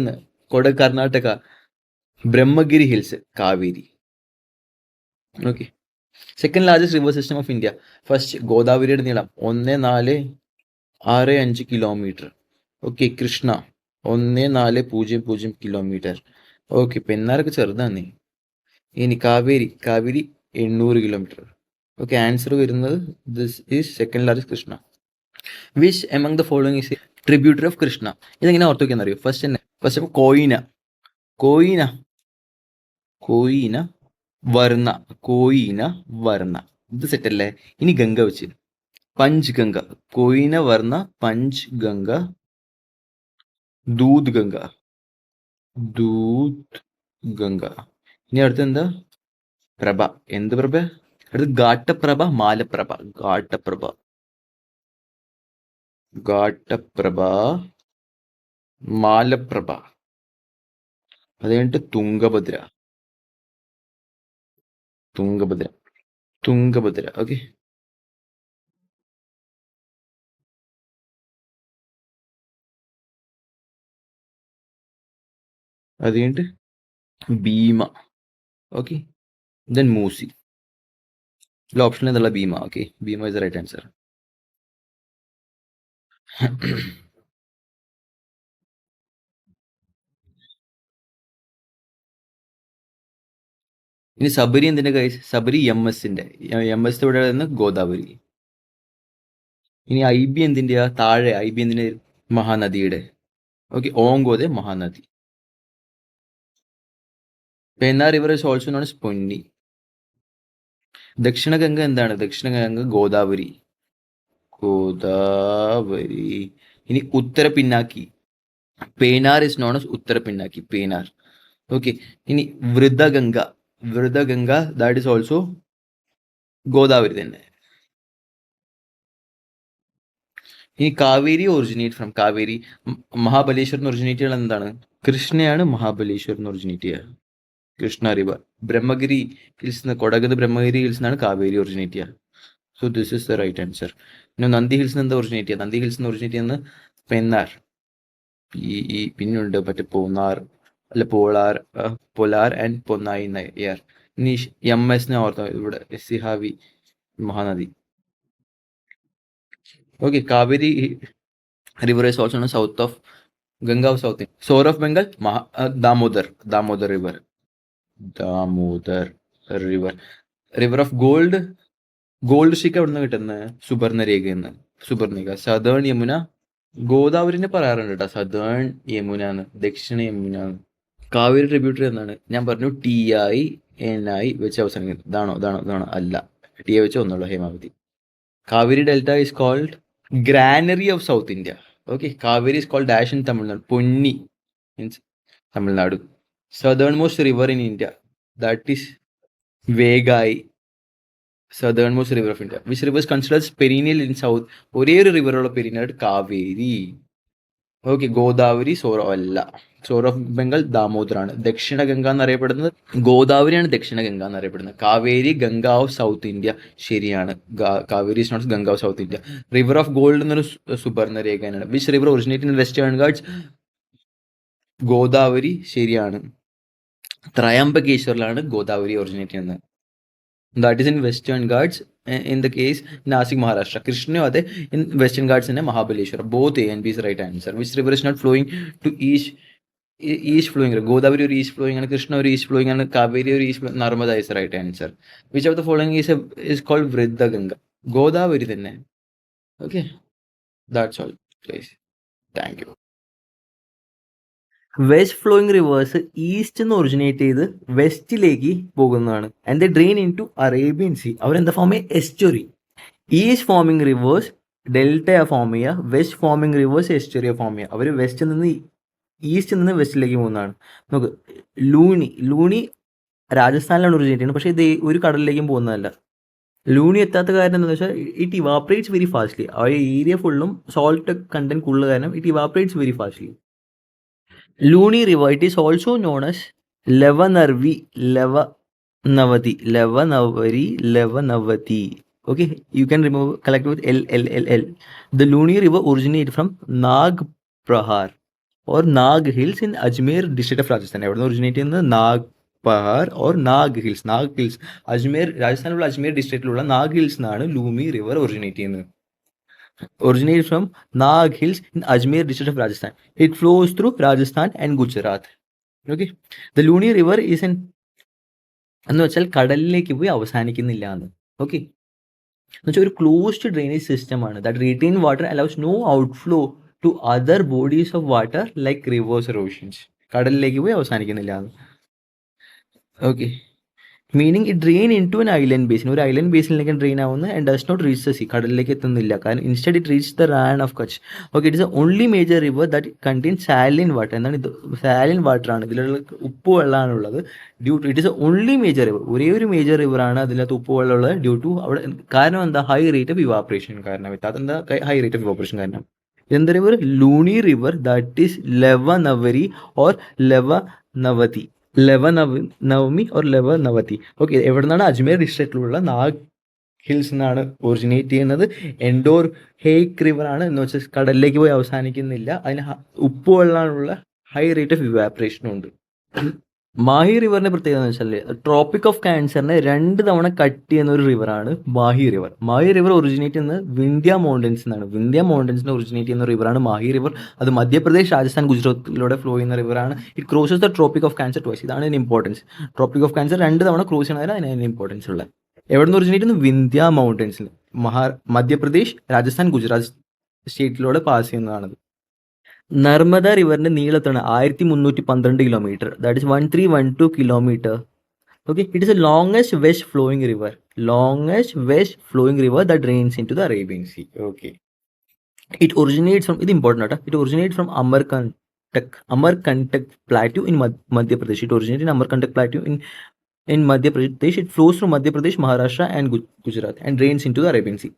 Karnataka. Brahmagiri hills Kaveri. Okay, second largest river system of India. First ഗോദാവരിയുടെ നീളം 1465 kilometre. Okay, Krishna 1400 kilometre. Okay, പെന്നാറൊക്കെ ചെറുതാണ്. ഇനി കാവേരി 800 കിലോമീറ്റർ. ഓക്കെ, ആൻസർ വരുന്നത് this is second largest Krishna. Which among the following is tributary of Krishna? ഇതെങ്ങനെ ഓർത്ത് വയ്ക്കാൻ അറിയോ? ഫസ്റ്റ് ഓഫ് കോയിന വർണ്ണ. കോയിന വർണ്ണ. ഇത് സെറ്റ് അല്ലേ? ഇനി ഗംഗ വെച്ച് പഞ്ച് ഗംഗ. കോയിന വർണ്ണ പഞ്ച് ഗംഗ. ദൂത് ഗംഗ. ഇനി അടുത്ത് എന്താ? പ്രഭ. എന്ത് പ്രഭ? അടുത്ത് ഘാട്ടപ്രഭ, മാലപ്രഭ. ഘാട്ടപ്രഭ, മാലപ്രഭ. അത് കഴിഞ്ഞിട്ട് തുംഗഭദ്ര. ഓക്കെ, അത് കഴിഞ്ഞിട്ട് ഭീമ. Okay, then Musi. ഓപ്ഷനിൽ നിന്നുള്ള Bhima. Okay, Bhima is the right answer. ഇനി സബരി എന്തിൻ്റെ കൈസ്? സബരി MS-ൻ്റെ. MS ഇവിടെ നിന്ന് ഗോദാവരി. ഇനി IB എന്തിൻ്റെയാ? താഴെ IB എന്തിൻ്റെ? മഹാനദിയുടെ. ഓക്കെ, ഓങ്കോതെ Mahanadi. Pennar river is also known as Ponni. Dakshinaganga എന്താണ്? ദക്ഷിണഗംഗ ഗോദാവരി. ഗോദാവരി. ഇനി Uttara Pinakini. Pennar is known as Uttara Pinakini. Pennar. Okay, ഇനി Vriddhaganga. Vriddhaganga that is also Godavari തന്നെ. ഇനി കാവേരി ഒറിജിനേറ്റ് ഫ്രം കാവേരി. മഹാബലേശ്വറിന് ഒറിജിനേറ്റ് ചെയ്യുന്നത് എന്താണ്? കൃഷ്ണയാണ് മഹാബലേശ്വറിന് ഒറിജിനേറ്റ് ചെയ്യുക. Krishna river. Brahmagiri hills, Kodagu Brahmagiri hills നിന്നാണ് കാവേരി ഒറിജിനേറ്റ് ചെയ്യുക. So this is the right answer. പിന്നെ നന്ദി ഹിൽസ് എന്താ ഒറിജിനേറ്റ് ചെയ്യുക? നന്ദി ഹിൽസ് ഒറിജിനേറ്റ് ചെയ്യുന്നത് പെന്നാർ. പിന്നുണ്ട് മറ്റേ പോന്നാർ അല്ല പോലാർ ആൻഡ് പൊന്നായി നയർ. ഇനി MS ഓർത്തോ, ഇവിടെ സിഹാവി Mahanadi. Okay, Kaveri river is also known south of Ganga of South. Source of Bengal, Damodar river. Damodar river. River of gold. Gold ശരിക്കും എവിടെ നിന്ന് കിട്ടുന്നത്? സുബർണരേഖയിൽ നിന്ന്. സുബർണിക. സദേൺ യമുന. ഗോദാവരിനെ പറയാറുണ്ട് കേട്ടോ, സദേൺ യമുന എന്ന്, ദക്ഷിണ യമുന എന്ന്. കാവേരി ട്രിബ്യൂട്ടറി എന്നാണ് ഞാൻ പറഞ്ഞു. TINI വെച്ച് അവസാനിക്കുന്നത്. ഇതാണോ? അല്ല, TI വെച്ച് ഒന്നുള്ളൂ, Hemavathi. Kaveri Delta is called Granary of South India. Okay, Kaveri is called Dash in Tamil Nadu. Ponni means Tamil Nadu. Southernmost river in India, that is Vegai. Southernmost river of India. Which river is considered as perennial in South? ഒരേ ഒരു റിവറുള്ള പെരിനാട് Kaveri. Okay, Godavari അല്ല. Sorrow of Bengal ദാമോദറാണ്. ദക്ഷിണ ഗംഗ എന്നറിയപ്പെടുന്നത് ഗോദാവരിയാണ്. ദക്ഷിണ ഗംഗ എന്നറിയപ്പെടുന്നത്. Kaveri Ganga of south India. ശരിയാണ്, Kaveri is not Ganga of south India. River of gold എന്നൊരു സുബർണരേഖയാണ്. Which river originate in western Ghats? Godavari. ശരിയാണ്. ത്രയംബകേശ്വറിലാണ് ഗോദാവരി ഒറിജിനേറ്റ് ചെയ്യുന്നത്. That is in Western Ghats. In the case Nasik, Maharashtra. Krishna ade in Western Ghats and Mahabaleshwar. Both A and B is right answer. Which river is not flowing to east flowing? Godavari or east flowing, and Krishna or east flowing, and Kaveri or east flowing. Narmada is the right answer. Which of the following is called Vridha Ganga? Godavari then. Okay, that's all, guys. Thank you. West flowing rivers east നിന്ന് originate ചെയ്ത് വെസ്റ്റിലേക്ക് പോകുന്നതാണ്. And the drain in to Arabian sea. അവരെന്താ form ചെയ്യുക? Estuary. East forming rivers ഡെൽറ്റയാ form ചെയ്യുക. West forming rivers എസ്റ്റുറിയ form ചെയ്യുക. അവർ ഈസ്റ്റിൽ നിന്ന് വെസ്റ്റിലേക്ക് പോകുന്നതാണ്. നോക്ക്, ലൂണി രാജസ്ഥാനിലാണ് ഒറിജിനേറ്റ് ചെയ്യുന്നത്. പക്ഷേ ഇത് ഒരു കടലിലേക്കും പോകുന്നതല്ല. ലൂണി എത്താത്ത കാര്യം എന്താണെന്ന് വെച്ചാൽ ഇറ്റ് ഇവാപ്പറേറ്റ്സ് വെരി ഫാസ്റ്റ്ലി. ആ ഏരിയ ഫുള്ളും സോൾട്ട് കണ്ടന്റ് കൂടുതൽ കാരണം it evaporates very fastly. Luni river, it is also known as Levanavati. Okay, you can remove, collect with L. The Luni river originated from Nagprahar or Nag Hills in Ajmer district of Rajasthan. Ever originated in the Nagpahar or Nag Hills. Ajmer, Rajasthan Ajmer district ulla Nag Hills naanu Luni river originated from Nag Hills in Ajmer district of Rajasthan. It flows through Rajasthan and Gujarat. Okay, the Luni river is എന്ന് വെച്ചാൽ കടലിലേക്ക് പോയി അവസാനിക്കുന്നില്ല എന്ന്. Okay, എന്നുവെച്ചാൽ ഒരു closed drainage system ആണ്. That retain water allows no outflow to other bodies of water like rivers or oceans. കടലിലേക്ക് പോയി അവസാനിക്കുന്നില്ല എന്ന്. Okay, meaning it drain in to an island basin. ഒരു ഐലൻഡ് ബേസിനിലേക്ക് ഡ്രെയിൻ ആവുന്ന and does not reach the sea. കടലിലേക്ക് എത്തുന്നില്ല. കാരണം instead it reach the Rann of Kutch. Okay, it is a only major river that contain saline water. എന്താണ് ഇത്? സാലിൻ water ആണ്. ഇതിലുള്ള ഉപ്പ് വെള്ളമാണുള്ളത്. Due to it is a only major river. ഒരേ ഒരു മേജർ റിവറാണ് അതിനകത്ത് ഉപ്പ് വെള്ളമുള്ളത്. ഡ്യൂ ടു അവിടെ കാരണം എന്താ? ഹൈ റേറ്റ് ഓഫ് ഇവാപ്പറേഷൻ കാരണം. അതെന്താ ഹൈ റേറ്റ് ഓഫ് ഇവാപ്പറേഷൻ കാരണം? എന്ത് river? Luni river that is Lavanavari or Lavanavati. Lavanavami or Lavanavati. Okay, എവിടെ നിന്നാണ്? അജ്മേർ ഡിസ്ട്രിക്റ്റിലുള്ള നാഗ് ഹിൽസ് നിന്നാണ് ഒറിജിനേറ്റ് ചെയ്യുന്നത്. എൻഡോർ ഹേക്ക് റിവർ ആണ്. എന്ന് വെച്ചാൽ കടലിലേക്ക് പോയി അവസാനിക്കുന്നില്ല. അതിന് ഉപ്പ് വെള്ളമുള്ള ഹൈ റേറ്റ് ഓഫ് ഇവാപ്പറേഷനും ഉണ്ട്. മാഹി റിവറിന്റെ പ്രത്യേകത എന്ന് വെച്ചാൽ ട്രോപ്പിക് ഓഫ് ക്യാൻസറിനെ 2 തവണ കട്ട് ചെയ്യുന്ന ഒരു റിവറാണ് Mahi river. Mahi river originate ചെയ്യുന്നത് വിന്ധ്യ മൗണ്ടൻസ് എന്നാണ്. വിന്ധ്യ മൗണ്ടൻസിന് ഒറിജിനേറ്റ് ചെയ്യുന്ന റിവറാണ് മാഹി റിവർ. അത് മധ്യപ്രദേശ്, രാജസ്ഥാൻ, ഗുജറാത്തിലൂടെ ഫ്ലോ ചെയ്യുന്ന റിവറാണ്. It crosses the tropic of cancer twice. ഇതാണ് ഇതിന് ഇമ്പോർട്ടൻസ്. ട്രോപ്പിക് ഓഫ് ക്യാൻസർ 2 തവണ ക്രോസ് ചെയ്യുന്നതിന് അതിന് ഇമ്പോർട്ടൻസ് ഉള്ളത്. എവിടെ നിന്ന് ഒറിജിനേറ്റ് ചെയ്യുന്നു? വിന്ധ്യ മൗണ്ടൻസിൽ. മധ്യപ്രദേശ്, രാജസ്ഥാൻ, ഗുജറാത്ത് സ്റ്റേറ്റിലൂടെ പാസ് ചെയ്യുന്നതാണത്. നർമ്മദ റിവറിന്റെ നീളത്താണ് 1312 kilometre. That is 1312 kilometre. Okay, it is a longest west flowing river. Longest west flowing river that drains in to the Arabian sea. Okay, it originates from, ഇത് ഇമ്പോർട്ടൻ്റ് ആട്ടോ, it originate from Amarkantak plateau in Madhya Pradesh. It originate in Amarkantak plateau in Madhya Pradesh. It flows through Madhya Pradesh, Maharashtra and Gujarat and drains into the Arabian Sea.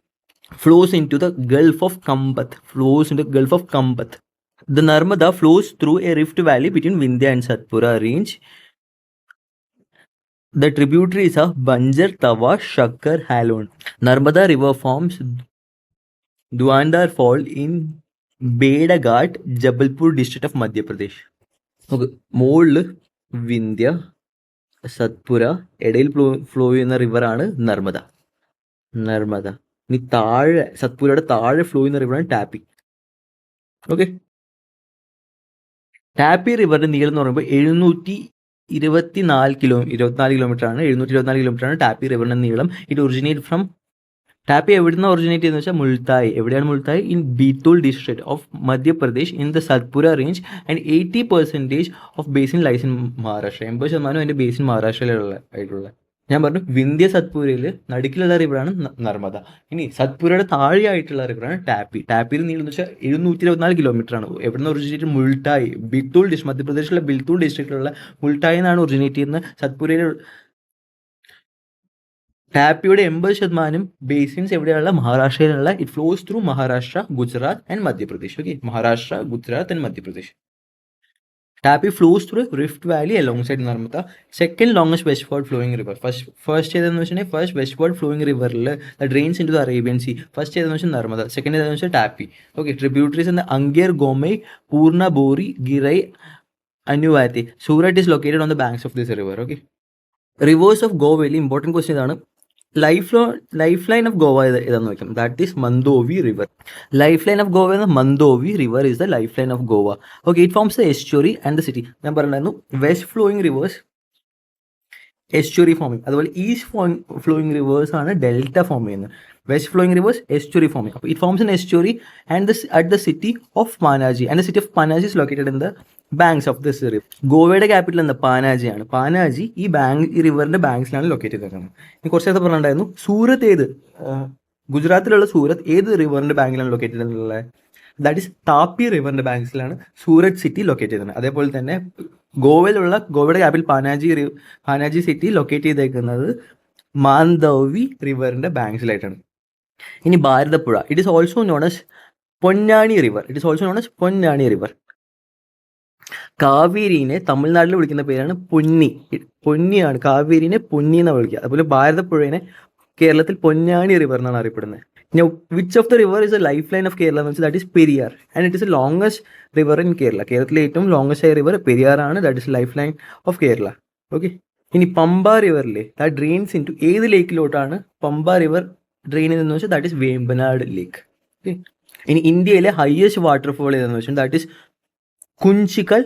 Flows into the Gulf of Kambat. The Narmada flows through a rift valley between Vindhya and Satpura range. The tributaries are Banjar, Tawa, Shakkar, Halon. Narmada river forms Dhuandar Fall in Bedaghat, Jabalpur district of Madhya Pradesh. Okay, മുകളിൽ വിന്ധ്യ, സത്പുര, ഇടയിൽ flow ചെയ്യുന്ന റിവറാണ് നർമ്മദ. ഇനി താഴെ, സത്പുരയുടെ താഴെ flow ചെയ്യുന്ന റിവറാണ് ടാപ്പി. Okay, ടാപ്പി റിവറിന്റെ നീളം എന്ന് പറയുമ്പോൾ 724 കിലോമീറ്റർ ആണ്. 724 കിലോമീറ്റർ ആണ് ടാപ്പി റിവറിന്റെ നീളം. ഇറ്റ് ഒറിജിനേറ്റ് ഫ്രം, ടാപ്പി എവിടുന്ന് ഒറിജിനേറ്റ് ചെയ്യുന്നത് വെച്ചാൽ മുൾത്തായി. എവിടെയാണ് Multai? In Betul district of Madhya Pradesh in the Satpura range. And 80% of basin lies in Maharashtra. 80% അതിൻ്റെ ബേസിൻ മഹാരാഷ്ട്രയിലുള്ള. ഞാൻ പറഞ്ഞു വിന്ധ്യ സത്പുരയിൽ നടുക്കിലുള്ള റിവറാണ് നർമ്മദ. ഇനി സത്പുരയുടെ താഴെയായിട്ടുള്ള റിവറാണ് ടാപ്പി. ടാപ്പിയിൽ നീളം എന്ന് വെച്ചാൽ 724 കിലോമീറ്റർ ആണ്. എവിടുന്ന് ഒറിജിനേറ്റ്? മുൾട്ടായി, ബിത്തുൾ ഡിസ്ട്രിക്ട്, മധ്യപ്രദേശിലെ ബിത്തുൾ ഡിസ്ട്രിക്റ്റിലുള്ള മുൾട്ടായി എന്നാണ് ഒറിജിനേറ്റ് ചെയ്യുന്നത്. സത്പുരയിൽ ടാപ്പിയുടെ 80% ബേസിൻസ് എവിടെയുള്ള? മഹാരാഷ്ട്രയിലുള്ള. It flows through Maharashtra, Gujarat and Madhya Pradesh. Okay, Maharashtra, Gujarat and Madhya Pradesh. Tapi flows through rift valley alongside Narmada. Second longest westward flowing river. First ഏതെന്ന് വെച്ചിട്ടുണ്ടെങ്കിൽ ഫസ്റ്റ് വെസ്റ്റ്വേർഡ് ഫ്ലോയിങ് റിവറിൽ drains in to the Arabian sea. First ഏതെന്ന് വെച്ചാൽ നർമ്മദ. സെക്കൻഡ് ഏതെന്ന് വെച്ചാൽ Tapi. Okay, tributaries in Aner, Gomai, Purna, Bori, ഗിറൈ, Arunavati. Surat is located on the banks of this river. Okay, rivers of ഗോവയിൽ important question ഇതാണ്. ലൈഫ് ലൈൻ ഓഫ് ഗോവ ഏതാന്ന് നോക്കാം. That is Mandovi river. Life line of Goa എന്ന Mandovi river is the life line of Goa. Okay, it forms the estuary and the city. ഞാൻ പറഞ്ഞിരുന്നു west flowing rivers estuary forming, അതുപോലെ east flowing rivers ആണ് delta form ചെയ്യുന്നത്. West flowing rivers estuary forming. അപ്പോൾ it forms an estuary and at the city of Panaji. And the city of Panaji is located in the banks of this river. ഗോവയുടെ capital എന്താ? പാനാജിയാണ്. പാനാജി ഈ റിവറിന്റെ ബാങ്ക്സിലാണ് locate ചെയ്തേക്കുന്നത്. ഇനി കുറച്ച് നേരത്തെ പറഞ്ഞിട്ടുണ്ടായിരുന്നു സൂറത്ത് ഏത്, ഗുജറാത്തിലുള്ള സൂറത്ത് ഏത് റിവറിന്റെ ബാങ്കിലാണ് ലൊക്കേറ്റ് ചെയ്തിട്ടുള്ളത്? ദാറ്റ് ഈസ് താപ്പി റിവറിന്റെ ബാങ്ക്സിലാണ് സൂറത്ത് സിറ്റി ലൊക്കേറ്റ് ചെയ്തത്. അതേപോലെ തന്നെ ഗോവയുടെ ക്യാപിറ്റൽ പാനാജി സിറ്റി ലൊക്കേറ്റ് ചെയ്തേക്കുന്നത് മാൻദോവി റിവറിന്റെ ബാങ്ക്സിലായിട്ടാണ്. ഇനി Bharathapuzha. It is also known as Ponnani river. കാവേരിനെ തമിഴ്നാട്ടിൽ വിളിക്കുന്ന പേരാണ് പൊന്നിയാണ്. കാവേരിനെ പൊന്നി എന്നാണ് വിളിക്കുക. അതുപോലെ ഭാരതപ്പുഴയെ കേരളത്തിൽ പൊന്നാനി റിവർ എന്നാണ് അറിയപ്പെടുന്നത്. Now, which of the river is a lifeline of Kerala? That is Periyar, and it is the longest river in Kerala. കേരളത്തിലെ ഏറ്റവും ലോങ്സ്റ്റ് ആയ റിവർ പെരിയാർ ആണ്. That is life line of Kerala. Okay, ഇനി പമ്പ റിവറിലെ ദാറ്റ് ഡ്രെയിൻസ് ഇൻ ടു ഏത് ലേക്കിലോട്ടാണ് Pamba river drain ചെയ്തതെന്ന് വെച്ചാൽ that is Vembanad lake. Okay, ഇനി ഇന്ത്യയിലെ ഹയസ്റ്റ് വാട്ടർഫോൾ ഏതെന്ന് വെച്ചാൽ ദാറ്റ് ഇസ് കുഞ്ചിക്കൽ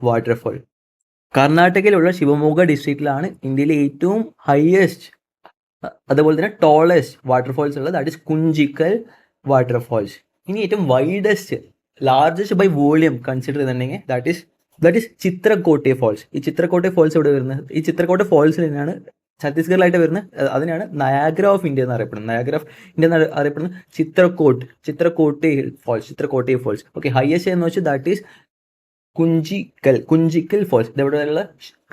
വാട്ടർഫോൾ. കർണാടകയിലുള്ള ശിവമോഗ ഡിസ്ട്രിക്റ്റിലാണ് ഇന്ത്യയിലെ ഏറ്റവും ഹയസ്റ്റ് അതുപോലെ തന്നെ ടോളസ്റ്റ് വാട്ടർഫോൾസ് ഉള്ളത്. That is Kunchikal waterfalls. ഇനി ഏറ്റവും widest largest by volume consider ചെയ്തിട്ടുണ്ടെങ്കിൽ ദാറ്റ് ഇസ് ചിത്രക്കോട്ടെ ഫോൾസ്. ഈ ചിത്രക്കോട്ടെ ഫോൾസ് എവിടെ വരുന്നത്? ഈ ചിത്രക്കോട്ടെ ഫോൾസിൽ തന്നെയാണ് ഛത്തീസ്ഗഡിലായിട്ട് വരുന്നത്. അതിനാണ് നയാഗ്ര ഓഫ് ഇന്ത്യ എന്ന് അറിയപ്പെടുന്നത്. ചിത്രക്കോട്ടെ ഫോൾസ്. ഓക്കെ, ഹയസ്റ്റ് എന്ന് വെച്ചാൽ ദാറ്റ് ഈസ് കുഞ്ചിക്കൽ ഫോൾസ്. ഇതെവിടെയുള്ള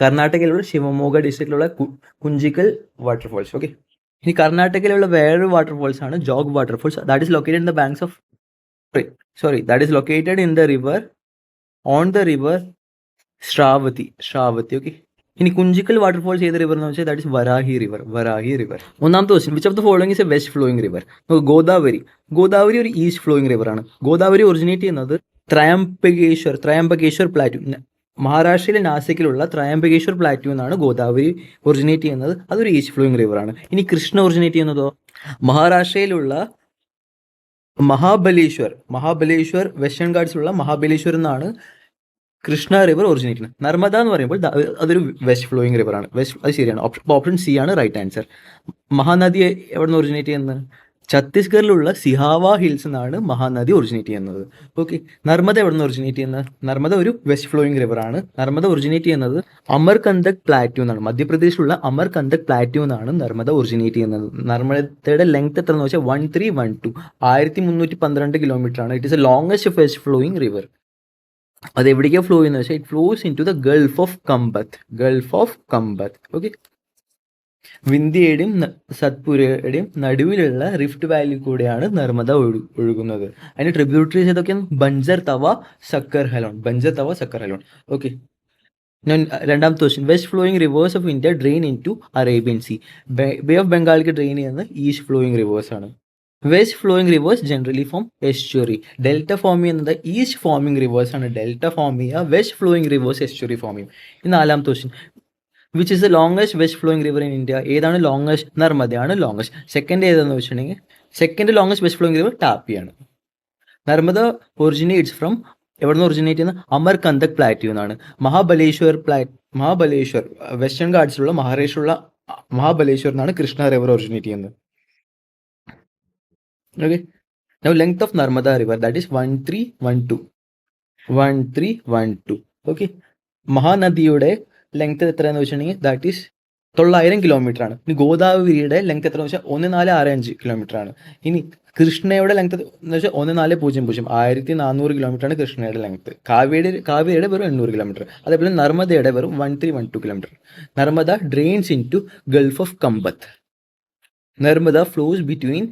കർണാടകയിലുള്ള ശിവമോഗ ഡിസ്ട്രിക്റ്റിലുള്ള കുഞ്ചിക്കൽ വാട്ടർഫോൾസ്. ഓക്കെ, ഇനി കർണാടകയിലുള്ള വേറൊരു വാട്ടർഫോൾസ് ആണ് Jog waterfalls. That is located in the banks of that is located in the river on the river Sharavati. Okay, ഇനി കുഞ്ചിക്കൽ വാട്ടർഫോൾസ് ഏത് റിവർ എന്ന് വെച്ചാൽ ദാറ്റ് ഇസ് വരാഹി റിവർ. ഒന്നാമത്തെ question, which of the following is a west flowing river? Godavari ഒരു east flowing river ആണ്. Godavari originate ചെയ്യുന്നത് ത്രയംബകേശ്വർ പ്ലാറ്റു. മഹാരാഷ്ട്രയിലെ നാസിക്കിലുള്ള Trimbakeshwar plateau എന്നാണ് ഗോദാവരി ഒറിജിനേറ്റ് ചെയ്യുന്നത്. അതൊരു ഈസ്റ്റ് ഫ്ലോയിങ് റിവറാണ്. ഇനി കൃഷ്ണ ഒറിജിനേറ്റ് ചെയ്യുന്നതോ മഹാരാഷ്ട്രയിലുള്ള മഹാബലേശ്വർ വെസ്റ്റേൺ ഗാർഡ്സിലുള്ള മഹാബലേശ്വർ എന്നാണ് കൃഷ്ണ റിവർ ഒറിജിനേറ്റ് ചെയ്യുന്നത്. നർമ്മദ എന്ന് പറയുമ്പോൾ അതൊരു വെസ്റ്റ് ഫ്ലോയിങ് റിവറാണ്. അത് ശരിയാണ്. ഓപ്ഷൻ സി ആണ് റൈറ്റ് ആൻസർ. മഹാനദി എവിടെ നിന്ന് ഒറിജിനേറ്റ് ചെയ്യുന്നത്? ഛത്തീസ്ഗഡിലുള്ള സിഹാവ ഹിൽസ് എന്നാണ് മഹാനദി ഒറിജിനേറ്റ് ചെയ്യുന്നത്. ഓക്കെ, നർമ്മദ എവിടെ നിന്ന് ഒറിജിനേറ്റ് ചെയ്യുന്നത്? നർമ്മദ ഒരു വെസ്റ്റ് ഫ്ലോയിങ് റിവറാണ്. നർമ്മദ ഒറിജിനേറ്റ് ചെയ്യുന്നത് അമർകന്തക് പ്ലാറ്റ്യൂ എന്നാണ്. മധ്യപ്രദേശിലുള്ള അമർകന്തക് പ്ലാറ്റ്യൂ എന്നാണ് നർമ്മദ ഒറിജിനേറ്റ് ചെയ്യുന്നത്. നർമ്മദയുടെ ലെങ്ത് എത്ര എന്ന് വെച്ചാൽ 1312 1312 കിലോമീറ്റർ ആണ്. It is a longest west flowing river. അത് എവിടേക്കാണ് ഫ്ലോ ചെയ്യുന്നത് വെച്ചാൽ it flows in to the gulf of Khambhat. Okay, വിന്ധ്യയുടെയും സത്പുരയുടെയും നടുവിലുള്ള റിഫ്റ്റ് വാലി കൂടെയാണ് നർമ്മദ ഒഴുകുന്നത്. അതിന്റെ ട്രിബ്യൂട്ടറീസ് ഏതൊക്കെയാണ്? ബഞ്ചർ തവ, സക്കർ ഹലോൺ. ഓക്കെ, രണ്ടാമത്തെ question. West flowing rivers of India drain in to Arabian sea. Bay of ബംഗാളിലേക്ക് ഡ്രെയിൻ ചെയ്യുന്ന ഈസ്റ്റ് ഫ്ലോയിങ് റിവേഴ്സ് ആണ്. West flowing rivers generally form estuary. Delta form ചെയ്യുന്നത് ഈസ്റ്റ് ഫോമിംഗ് റിവേഴ്സ് ആണ്. ഡെൽറ്റ ഫോം ചെയ്യുക, west flowing rivers estuary form ചെയ്യും. ഈ നാലാമത്തെ question. Which is the longest west flowing river in India? ഏതാണ് longest? നർമ്മദയാണ് longest. Second ഏതാണെന്ന് വെച്ചിട്ടുണ്ടെങ്കിൽ second longest west flowing river ടാപ്പിയാണ്. നർമ്മദ ഒറിജിനേറ്റ്സ് ഫ്രം എവിടെ നിന്ന് ഒറിജിനേറ്റ് ചെയ്യുന്നത്? അമർകന്തക് പ്ലാറ്റ്യൂ എന്നാണ്. മഹാബലേശ്വർ വെസ്റ്റേൺ ഗാർഡ്സിലുള്ള മഹാരാഷ്ട്രയിലുള്ള മഹാബലേശ്വർ എന്നാണ് കൃഷ്ണ റിവർ ഒറിജിനേറ്റ് ചെയ്യുന്നത്. Okay, now length of Narmada river that is 1312. Okay, മഹാനദിയുടെ length എത്രയാന്ന് വെച്ചിട്ടുണ്ടെങ്കിൽ ദാറ്റ് ഈസ് 900 കിലോമീറ്റർ ആണ്. ഇനി ഗോദാവരിയുടെ ലെങ്ത് എത്ര വെച്ചാൽ 1465 കിലോമീറ്റർ ആണ്. ഇനി കൃഷ്ണയുടെ ലെങ്ത് എന്ന് വെച്ചാൽ 1400 1400 കിലോമീറ്റർ ആണ് കൃഷ്ണയുടെ ലെങ്ത്. കാവേരിയുടെ വെറും 800 കിലോമീറ്റർ. അതേപോലെ നർമ്മദയുടെ വെറും 1312 kilometre. Narmada drains in to gulf of Khambhat. Narmada flows between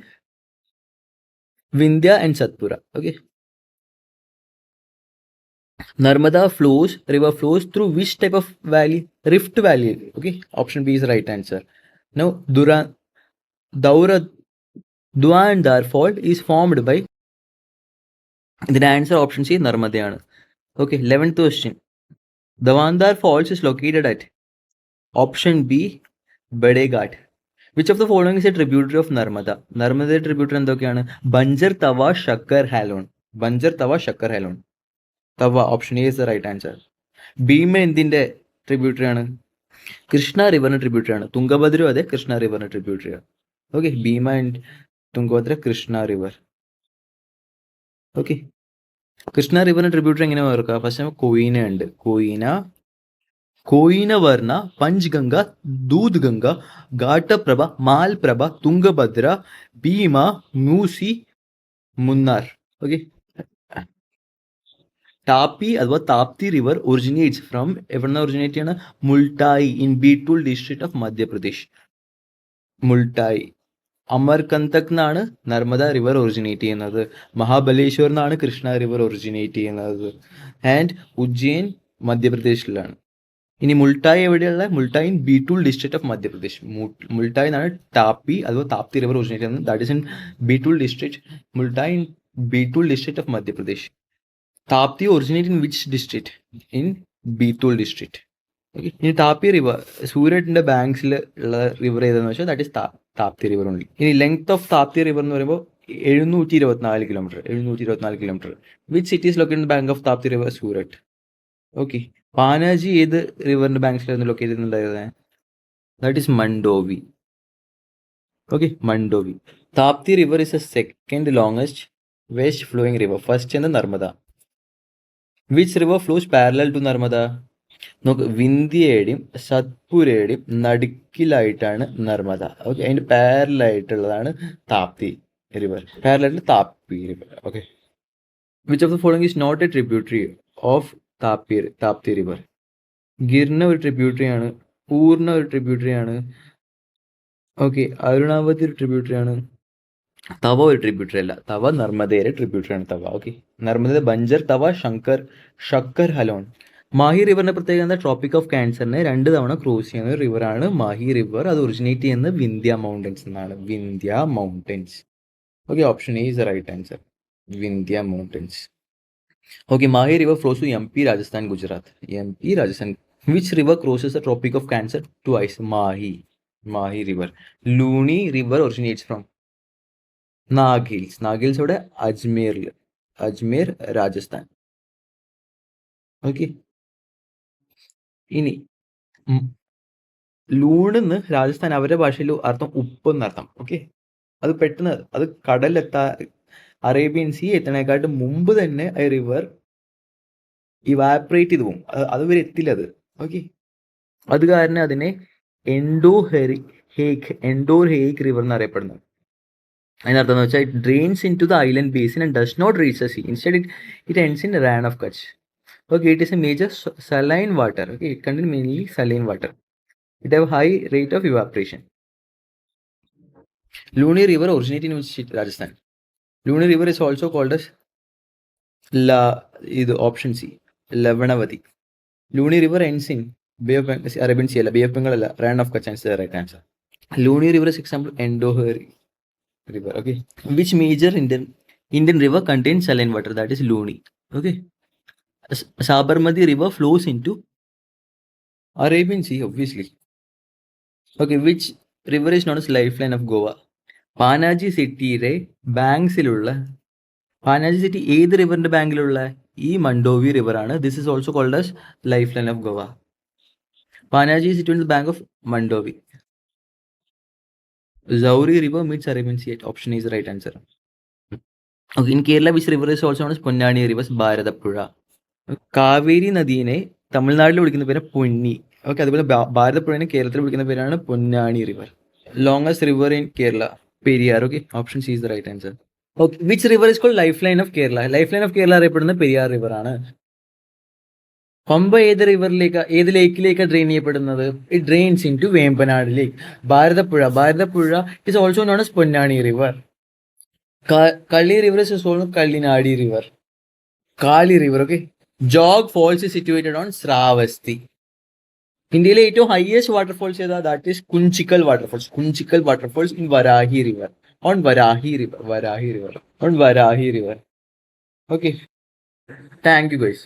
Vindhya and Satpura. Okay. Narmada river flows through which type of valley? Rift Valley. Okay. Option B is the right answer. Now, Dhuandar fault is formed by. The answer option C, Narmadayana. Okay. 11th question. Dhuandar Falls is located at option B, Badeghat. Which of the following is a tributary of Narmada? Narmada tributary എന്തൊക്കെയാണ്? Banjar Tawa, Shakkar Halon. Tawa option A is the right answer. Bhima എന്തിന്റെ tributary ആണ്? കൃഷ്ണ റിവറിന് tributary ആണ്. തുംഗഭദ്ര അതെ കൃഷ്ണ റിവറിന് tributary ആണ്. Okay, Bhima and Tungabhadra Krishna river. Okay, Krishna റിവറിന് tributary എങ്ങനെ ഓർക്കുക? ഫസ്റ്റ് കൊയ്ന ഉണ്ട്. കോയിനവർണ, പഞ്ച്ഗംഗ, ദൂദ്ഗംഗ, ഘാട്ടപ്രഭ, മാൽപ്രഭ, തുംഗഭദ്ര, ഭീമ, മൂസി, മുന്നാർ. ഓക്കെ, ടാപ്പി അഥവാ താപ്തി റിവർ ഒറിജിനേറ്റ്സ് ഫ്രം എവിടുന്ന ഒറിജിനേറ്റ് ചെയ്യണം? Multai in Betul district of Madhya Pradesh. മുൾട്ടായി. അമർകന്തക് എന്നാണ് നർമ്മദ റിവർ ഒറിജിനേറ്റ് ചെയ്യുന്നത്. മഹാബലേശ്വർ എന്നാണ് കൃഷ്ണ റിവർ ഒറിജിനേറ്റ് ചെയ്യുന്നത്. ആൻഡ് ഉജ്ജയിൻ മധ്യപ്രദേശിലാണ്. ഇനി മുൾട്ടായി എവിടെയുള്ള? Multai in Betul district of Madhya Pradesh. Multai എന്നാണ് ടാപ്പി അഥവാ താപ്തി റിവർ ഒറിജിനേറ്റ് ചെയ്യുന്നത്. That is in Betul district. Multai in Betul district of Madhya Pradesh. Tapti originate in which district? In Betul district. Okay, ഇനി താപ്പി റിവർ സൂരറ്റിന്റെ ബാങ്ക്സിൽ ഉള്ള റിവർ ഏതാണെന്ന് വെച്ചാൽ that is Tapti river only. ഇനി ലെങ്ത് ഓഫ് താപ്തി റിവർ എന്ന് പറയുമ്പോൾ 724 kilometre. Which city is located in bank of Tapti river? Surat. Okay, Panaji ഏത് റിവറിന്റെ ബാങ്ക്സിലായിരുന്നു ലൊക്കേറ്റ് ചെയ്യുന്നുണ്ടായിരുന്നത്? That is Mandovi. Okay, Mandovi. Tapti river is a second longest west flowing river. First ആണ് Narmada. Which river flows parallel to Narmada? നോക്ക്, വിന്ധ്യയുടെയും സത്പുരയുടെയും നടുക്കിലായിട്ടാണ് നർമ്മദ. ഓക്കെ, അതിന്റെ പാരലായിട്ടുള്ളതാണ് Tapti river. Okay, which of the following is not a tributary of Tapti river? Girna ഒരു tributary ആണ്. പൂർണ്ണ ഒരു ട്രിബ്യൂട്ടറി ആണ്. ഓക്കെ, അരുണാവതി ഒരു ട്രിബ്യൂട്ടറി ആണ്. തവ ഒരു ട്രിബ്യൂട്ടറി അല്ല. തവ നർമ്മദയുടെ ട്രിബ്യൂട്ടറി ആണ് തവ. ഓക്കെ, നർമ്മദ ബഞ്ചർ, തവ ഷക്കർ ഹലോൺ. മാഹി റിവറിന്റെ പ്രത്യേകത ട്രോപ്പിക് ഓഫ് ക്യാൻസറിനെ 2 തവണ ക്രോസ് ചെയ്യുന്ന റിവറാണ് മാഹി റിവർ. അത് ഒറിജിനേറ്റ് ചെയ്യുന്നത് വിന്ധ്യ മൗണ്ടൻസ് എന്നാണ്. Vindhya mountains. Okay, option A is the right answer. Vindhya mountains. Okay, Mahi River flows to MP, Rajasthan, Gujarat. MP, Rajasthan. Which river crosses the Tropic of Cancer twice? Mahi River. Luni River originates from Nag Hills. Nag Hills ഇവിടെ അജ്മീറിൽ. Ajmer, Rajasthan. Okay, ഇനി ലൂണെന്ന് രാജസ്ഥാൻ അവരുടെ ഭാഷയിൽ അർത്ഥം ഉപ്പ് എന്നർത്ഥം. Okay, അത് പെട്ടെന്ന് അത് കടലെത്താ അറേബ്യൻ സീ എത്തണേക്കാട്ട് മുമ്പ് തന്നെ ആ റിവർ ഇവാപ്പറേറ്റ് ചെയ്ത് പോകും. അത് വരെ എത്തില്ല അത്. ഓക്കെ, അത് കാരണം അതിനെ എൻഡോർ ഹേക്ക് റിവർ എന്നറിയപ്പെടുന്നത്. അതിനർത്ഥം എന്ന് വെച്ചാൽ it drains in to the island basin and does not reach the sea. Instead it ends in Rann of Kutch. Okay, it is a major saline water. Okay, it contains mainly saline water. It have high rate of evaporation. Luni River originates in which state? Rajasthan. Luni River is also called as option C, Lavanavati. Luni River ends in Bay of Bengal, Arabian Sea, Bay of Bengal, Ran of Kutch is the right answer. Luni River is example Endoher River. Okay, which major Indian river contains saline water? That is Luni. Okay. Sabarmati River flows into Arabian Sea, obviously. Okay, which river is known as lifeline of Goa? Panaji City ബാങ്ക്സിലുള്ള Panaji city ഏത് റിവറിന്റെ ബാങ്കിലുള്ള ഈ Mandovi river ആണ്. This is also called as life line of Goa. Panaji city in the bank of Mandovi. Zauri River meets Arabian Sea. Option is the right answer. Okay, in Kerala, which river is also known as Ponnani River? Bharatapuzha. Kaveri നദീനെ തമിഴ്നാട്ടിൽ വിളിക്കുന്ന പേര് പൊന്നി. Okay, അതുപോലെ ഭാരതപ്പുഴനെ കേരളത്തിൽ വിളിക്കുന്ന പേരാണ് Ponnani river. Longest river in Kerala Periyar. Okay, option C is the right answer. Okay, which river is called life line of Kerala? Life line of Kerala അറിയപ്പെടുന്ന Periyar river ആണ്. പമ്പ ഏത് ലേക്കിലേക്ക് ഡ്രെയിൻ ചെയ്യപ്പെടുന്നത്? It drains in to Vembanad lake. Bharathapuzha is also known as Ponnani river. Kali river is also Kalinadi river. Kali river. Okay, Jog falls is situated on Sravasti. ഇന്ത്യയിലെ ഏറ്റവും highest waterfalls ഏതാ? That is Kunchikal waterfalls in Varahi river. On Varahi river. Okay, thank you guys.